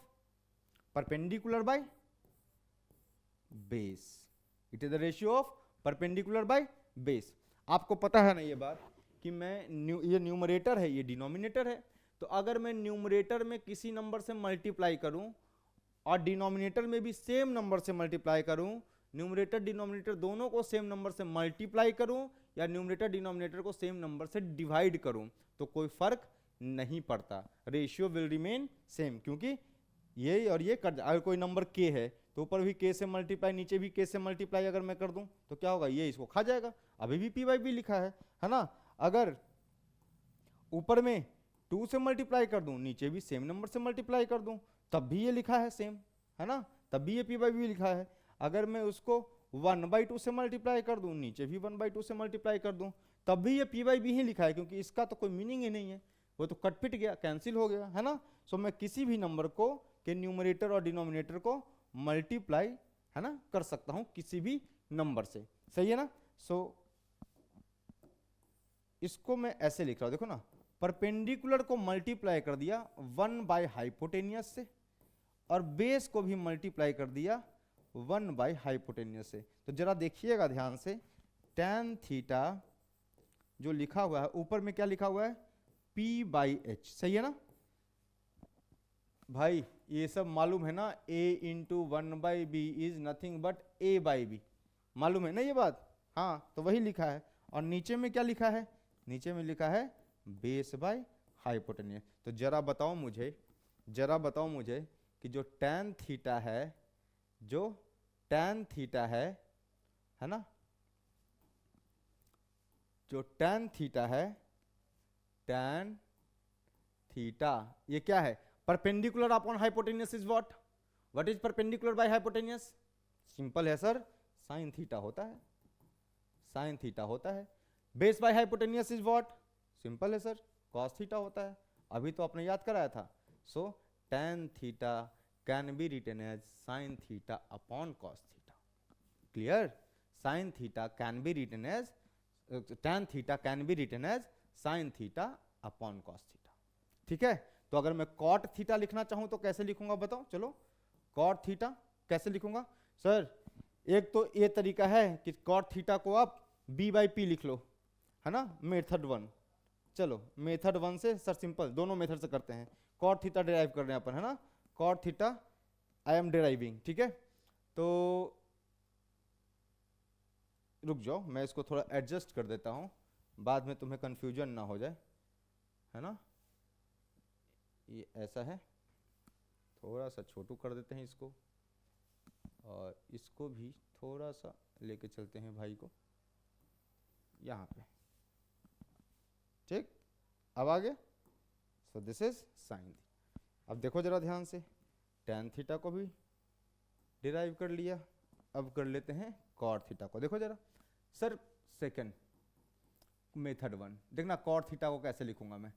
perpendicular by base, it is the ratio of perpendicular by base. आपको पता है ना ये बात कि ये न्यूमरेटर है, ये डिनोमिनेटर है, तो अगर मैं न्यूमरेटर में किसी नंबर से मल्टीप्लाई करूं और डिनोमिनेटर में भी सेम नंबर से मल्टीप्लाई करूं, न्यूमरेटर डिनोमिनेटर दोनों को सेम नंबर से मल्टीप्लाई करूं या न्यूमरेटर डिनोमिनेटर को सेम नंबर से डिवाइड करूं, तो कोई फर्क नहीं पड़ता, रेशियो विल रिमेन सेम, क्योंकि ये और ये कर, अगर कोई नंबर k है तो ऊपर भी k से मल्टीप्लाई, नीचे भी k से मल्टीप्लाई अगर मैं कर दूं तो क्या होगा, ये इसको खा जाएगा, अभी भी p बाई b लिखा है ना। अगर ऊपर में 2 से मल्टीप्लाई कर दूं, नीचे भी सेम नंबर से मल्टीप्लाई कर दूं, तब भी ये लिखा है सेम, है ना, तब भी ये p बाई b लिखा है। अगर मैं उसको 1/2 से मल्टीप्लाई कर दूं, नीचे भी 1/2 से मल्टीप्लाई कर दूं, तब भी ये p बाई b ही लिखा है, क्योंकि इसका तो कोई मीनिंग ही नहीं है, वो तो कट पिट गया, कैंसिल हो गया, है ना। सो मैं किसी भी नंबर को के न्यूमरेटर और डिनोमिनेटर को मल्टीप्लाई, है ना, कर सकता हूं किसी भी नंबर से, सही है ना। सो इसको मैं ऐसे लिख रहा हूं, देखो ना, परपेंडिकुलर को मल्टीप्लाई कर दिया 1 बाय हाइपोटेनियस से, और बेस को भी मल्टीप्लाई कर दिया 1 बाय हाइपोटेनियस से। तो जरा देखिएगा ध्यान से, tan थीटा जो लिखा हुआ है, ऊपर में क्या लिखा हुआ है, p बाई एच, सही है ना भाई, ये सब मालूम है ना, a into 1/b is nothing but a by b, मालूम है ना ये बात, हाँ, तो वही लिखा है। और नीचे में क्या लिखा है, नीचे में लिखा है बेस बाय हाइपोटेन्यूस। तो जरा बताओ मुझे कि जो tan थीटा है ना, जो tan थीटा ये क्या है? Perpendicular upon hypotenuse is what is perpendicular by hypotenuse? Simple है सर, साइन थीटा होता है। Base by hypotenuse is what? Simple है सर, कॉस थीटा होता है। अभी तो आपने याद कराया था। So tan theta can be written as sine theta upon cos theta. Clear? Sine theta can be written as tan theta can be written as sine theta upon cos theta. ठीक है? तो अगर मैं कॉट थीटा लिखना चाहूं तो कैसे लिखूंगा बताओ? चलो कॉट थीटा कैसे लिखूंगा? सर एक तो ये तरीका है कि कॉट थीटा को आप b बाई पी लिख लो, है ना, मेथड 1। चलो मेथड 1 से सर सिंपल, दोनों मेथड से करते हैं। कॉट थीटा डिराइव कर रहे हैं अपन, है ना, cot theta I am deriving. ठीक है, तो रुक जाओ, मैं इसको थोड़ा एडजस्ट कर देता हूं, बाद में तुम्हें कंफ्यूजन ना हो जाए, है ना। ये ऐसा है, थोड़ा सा छोटू कर देते हैं इसको, और इसको भी थोड़ा सा लेके चलते हैं भाई को यहाँ पे। ठीक, अब आगे। सो दिस इज साइन। अब देखो जरा ध्यान से, tan थीटा को भी डिराइव कर लिया, अब कर लेते हैं कॉट थीटा को। देखो जरा सर, सेकंड मेथड 1 देखना, कॉट थीटा को कैसे लिखूंगा मैं।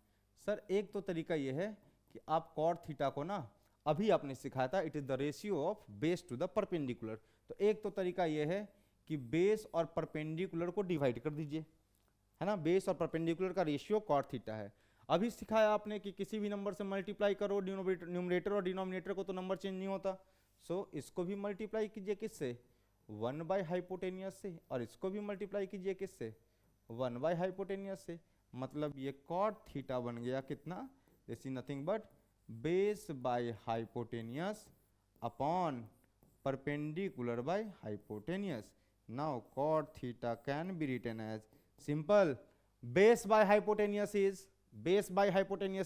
सर एक तो तरीका ये है कि आप कॉट थीटा को ना, अभी आपने सिखाया था, it is the ratio of base to the perpendicular. तो एक तो तरीका ये है कि बेस और परपेंडिकुलर को डिवाइड कर दीजिए, है ना, बेस और परपेंडिकुलर का रेशियो कॉट थीटा है। अभी सिखाया आपने कि किसी भी नंबर से मल्टीप्लाई करो, न्यूमरेटर और डिनोमिनेटर को, तो नंबर चेंज नहीं होता। सो इसको भी मल्टीप्लाई कीजिए किससे? 1 बाय हाइपोटेनियस से, और इसको भी मल्टीप्लाई कीजिए किससे? 1 बाय हाइपोटेनियस से। मतलब ये कॉट थीटा बन गया कितना? This is nothing but base by hypotenuse upon perpendicular by hypotenuse. Now cot theta can be written as simple base by hypotenuse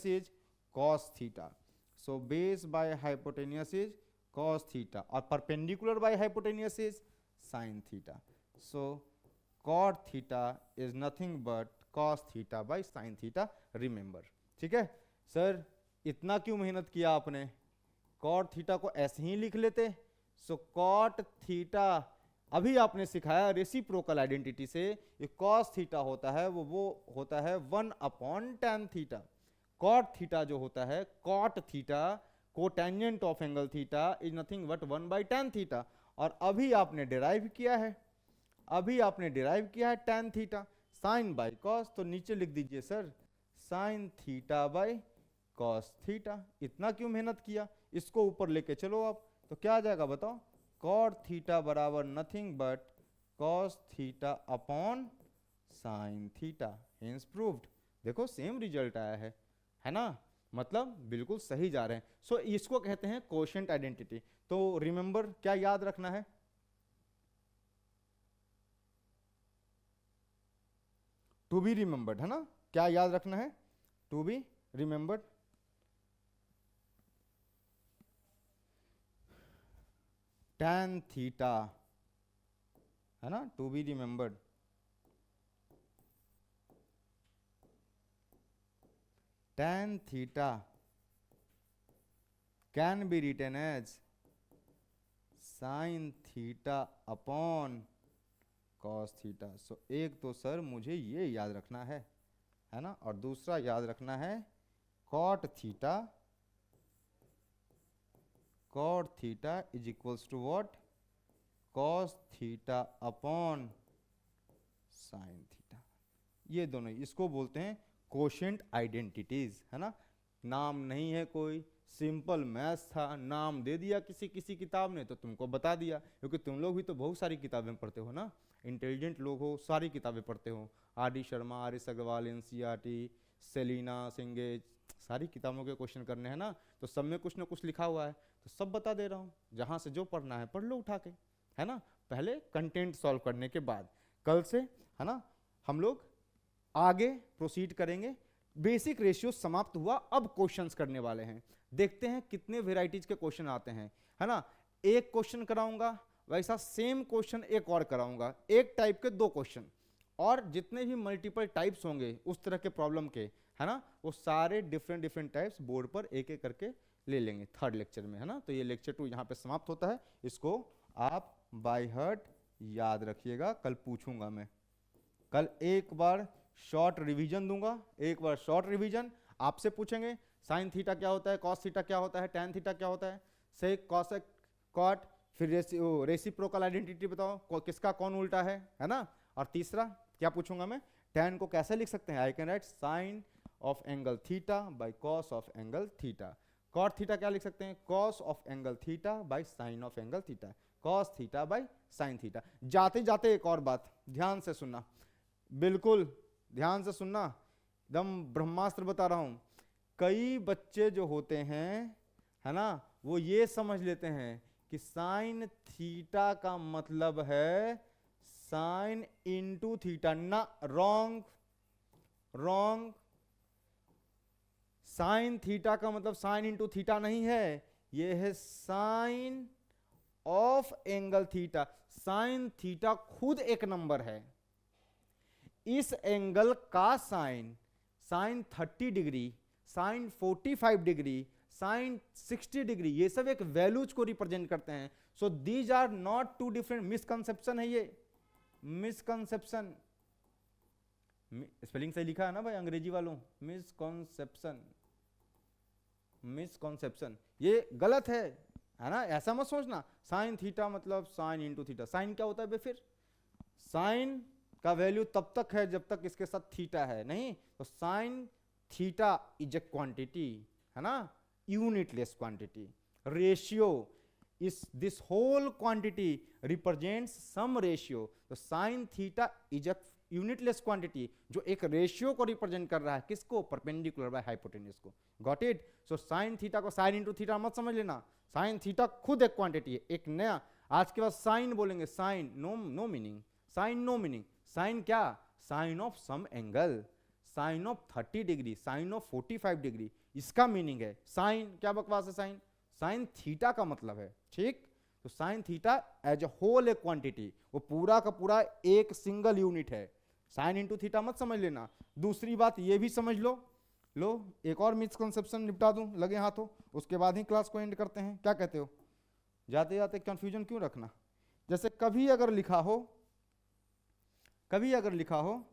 is cos theta. So base by hypotenuse is cos theta, और perpendicular by hypotenuse is sin theta. So cot theta is nothing but cos theta by sin theta, remember. ठीक है sir, इतना क्यों मेहनत किया आपने? cot theta को ऐसे ही लिख लेते। सो cot थीटा अभी आपने सिखाया रेसिप्रोकल आइडेंटिटी से, ये cos थीटा होता है वो होता है 1 upon tan theta. cot theta जो होता है, cot theta cotangent of angle theta is nothing but 1 by tan theta. और अभी आपने डिराइव किया है tan theta sign by cos, तो नीचे लिख दीजिए sir sine theta by cos theta. इतना क्यों मेहनत किया? इसको ऊपर लेके चलो आप, तो क्या आ जाएगा बताओ? cot थीटा बराबर nothing but cos theta upon sine theta, hence proved. देखो सेम रिजल्ट आया है ना, मतलब बिल्कुल सही जा रहे हैं। सो इसको कहते हैं कोशेंट आइडेंटिटी। तो रिमेंबर, क्या याद रखना है? टू बी रिमेंबर्ड, है ना, क्या याद रखना है? To be remembered. tan theta, है ना, to be remembered. tan theta can be written as sin theta upon cos theta. So एक तो सर मुझे ये याद रखना है ना, और दूसरा याद रखना है cot theta is equals to what? cos theta upon sin theta. ये दोनों, इसको बोलते हैं कोशेंट आइडेंटिटीज, है ना। नाम नहीं है कोई, सिंपल मैथ्स था, नाम दे दिया किसी किताब ने तो तुमको बता दिया, क्योंकि तुम लोग भी तो बहुत सारी किताबें पढ़ते हो ना, इंटेलिजेंट लोग हो, सारी किताबें पढ़ते हो। R D. Sharma, R S. Agarwal, NCERT, Selina, Cengage, सारी किताबों के क्वेश्चन करने हैं ना, तो सब में कुछ ना कुछ लिखा हुआ है, तो सब बता दे रहा हूँ। जहाँ से जो पढ़ना है पढ़ लो उठा के, है ना। पहले कंटेंट सॉल्व करने के बाद, कल से, है ना, हम लोग आगे प्रोसीड करेंगे। बेसिक रेशियो समाप्त हुआ, अब क्वेश्चंस करने वाले हैं। देखते हैं कितने वेराइटीज के क्वेश्चन आते हैं, है ना। एक क्वेश्चन कराऊंगा, वैसा सेम क्वेश्चन एक और कराऊंगा, एक टाइप के 2 क्वेश्चन, और जितने भी मल्टीपल टाइप्स होंगे उस तरह के प्रॉब्लम के, है ना, वो सारे डिफरेंट टाइप्स बोर्ड पर एक एक करके ले लेंगे थर्ड लेक्चर में, है ना। तो ये लेक्चर 2 यहाँ पे समाप्त होता है। इसको आप बाय हार्ट याद रखिएगा, कल पूछूंगा मैं। कल एक बार शॉर्ट रिवीजन दूंगा, एक बार शॉर्ट रिवीजन आपसे पूछेंगे साइन थीटा क्या होता है, कॉस थीटा क्या होता है, टैन थीटा क्या होता है, सेक कॉसेक कॉट, फिर रेसिप्रोकल आइडेंटिटी बताओ किसका कौन उल्टा है ना। और तीसरा क्या पूछूंगा मैं, टैन को कैसे लिख सकते हैं, I can write sine of angle theta by cos of angle theta. Cot theta क्या लिख सकते हैं, cos of angle theta by sine of angle theta, cos theta by sine theta. जाते जाते एक और बात ध्यान से सुनना, बिल्कुल ध्यान से सुनना, एकदम ब्रह्मास्त्र बता रहा हूं। कई बच्चे जो होते हैं, है ना, वो ये समझ लेते हैं कि साइन थीटा का मतलब है साइन इंटू थीटा, ना, रॉन्ग रॉन्ग। साइन थीटा का मतलब साइन इंटू थीटा नहीं है, ये है sine of angle theta. Sine theta खुद एक नंबर है, इस एंगल का sine, sine 30 degree, sine 45 degree, sine 60 degree, ये सब एक वैल्यूज को रिप्रेजेंट करते हैं। So these are not two different, misconception है ये, मिसकंसेप्शन। स्पेलिंग सही लिखा है ना भाई अंग्रेजी वालों, मिसकंसेप्शन, मिसकंसेप्शन, ये गलत है ना। ऐसा मत सोचना साइन थीटा मतलब साइन इंटू थीटा। साइन क्या होता है बे, फिर साइन का वैल्यू तब तक है जब तक इसके साथ थीटा है, नहीं तो sine theta is a quantity, है ना, unitless quantity. Ratio is this whole quantity represents some ratio. तो sine theta is a unitless quantity जो एक रेशियो को रिप्रेजेंट कर रहा है, किसको, परपेंडिकुलर बाय हाइपोटेन्यूज को। Got it. So sine theta को साइन इंटू थीटा मत समझ लेना, साइन थीटा खुद एक क्वांटिटी है, एक नया। आज के बाद साइन बोलेंगे, sine no meaning, sine no meaning. Sine क्या, sine of some angle, sine of 30 degree, sine of 45 degree, इसका मीनिंग है साइन। क्या बकवास है, साइन, साइन थीटा का मतलब है, ठीक। तो sine theta as a whole एक क्वांटिटी, वो पूरा का पूरा एक सिंगल यूनिट है। साइन इंटू थीटा मत समझ लेना। दूसरी बात ये भी समझ लो, एक और मिसकंसेप्शन निपटा दूं लगे हाथों, उसके बाद ही क्लास को एंड करते हैं। क्या कहते हो, जाते जाते कंफ्यूजन क्यों रखना। जैसे कभी अगर लिखा हो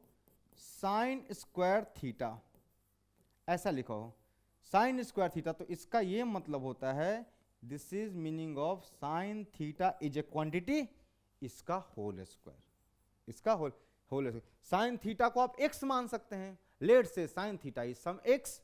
साइन स्क्वायर थीटा, ऐसा लिखा हो साइन स्क्वायर थीटा, तो इसका ये मतलब होता है this is meaning of sine theta is a quantity, इसका होल स्क्वायर, इसका होल स्क्वायर। साइन थीटा को आप x मान सकते हैं, let say sine theta is some x,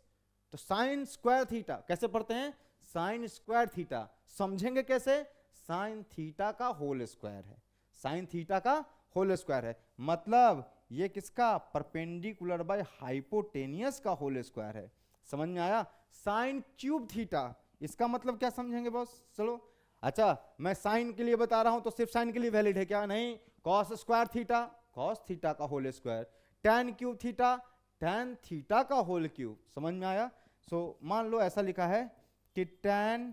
तो साइन स्क्वायर थीटा कैसे पढ़ते हैं, साइन स्क्वायर थीटा। समझेंगे कैसे, साइन थीटा का होल स्क्वायर है, साइन थीटा का होल स्क्वायर है, मतलब ये किसका, परपेंडिकुलर बाय हाइपोटेनियस का होल स्क्वायर है। समझ में आया। साइन क्यूब थीटा, इसका मतलब क्या समझेंगे बॉस, चलो। अच्छा मैं साइन के लिए बता रहा हूं तो सिर्फ साइन के लिए वैलिड है क्या, नहीं। Cos square theta, cos theta का whole square, tan cube theta, tan theta का होल क्यूब। समझ में आया। सो मान लो ऐसा लिखा है कि टैन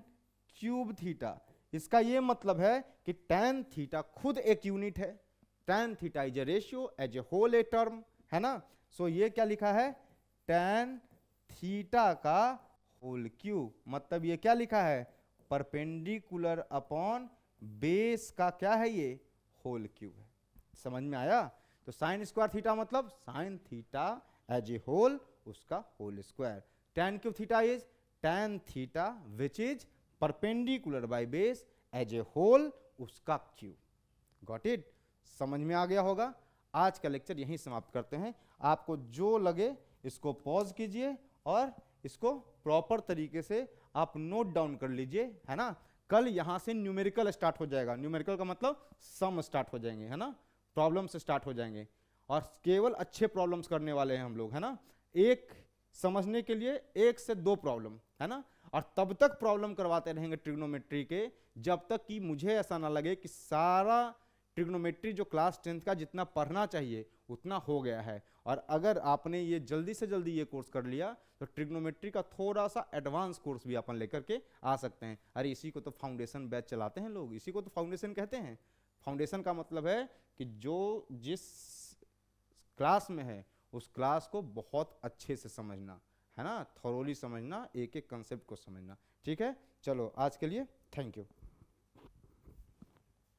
क्यूब थीटा, इसका ये मतलब है कि टैन थीटा खुद एक यूनिट है, tan theta is a ratio as a whole a term, है ना। सो ये क्या लिखा है, टैन थीटा का होल क्यूब, मतलब ये क्या लिखा है, परपेंडिकुलर अपॉन बेस का क्या है, ये होल क्यूब है। समझ में आया। तो साइन स्क्वायर थीटा मतलब sine theta as a whole, उसका whole square. Tan cube theta is tan theta which is perpendicular by base as a whole, उसका क्यूब। Got it. समझ में आ गया होगा। आज का लेक्चर यहीं समाप्त करते हैं। आपको जो लगे इसको पॉज कीजिए और इसको प्रॉपर तरीके से आप नोट डाउन कर लीजिए, है ना। कल यहां से न्यूमेरिकल स्टार्ट हो जाएगा, न्यूमेरिकल का मतलब सम स्टार्ट हो जाएंगे, है ना, प्रॉब्लम से स्टार्ट हो जाएंगे, और केवल अच्छे प्रॉब्लम्स करने वाले हैं हम लोग, है ना। एक समझने के लिए 1 से 2 प्रॉब्लम, है ना, और तब तक प्रॉब्लम करवाते रहेंगे ट्रिग्नोमेट्री के, जब तक कि मुझे ऐसा ना लगे कि सारा ट्रिग्नोमेट्री जो क्लास 10th का जितना पढ़ना चाहिए उतना हो गया है। और अगर आपने ये जल्दी से जल्दी ये कोर्स कर लिया तो ट्रिग्नोमेट्री का थोड़ा सा एडवांस कोर्स भी अपन लेकर के आ सकते हैं। अरे इसी को तो फाउंडेशन बैच चलाते हैं लोग, इसी को तो फाउंडेशन कहते हैं। फाउंडेशन का मतलब है कि जो जिस क्लास में है उस क्लास को बहुत अच्छे से समझना, है ना, थॉरोली समझना, एक एक कंसेप्ट को समझना। ठीक है, चलो आज के लिए थैंक यू।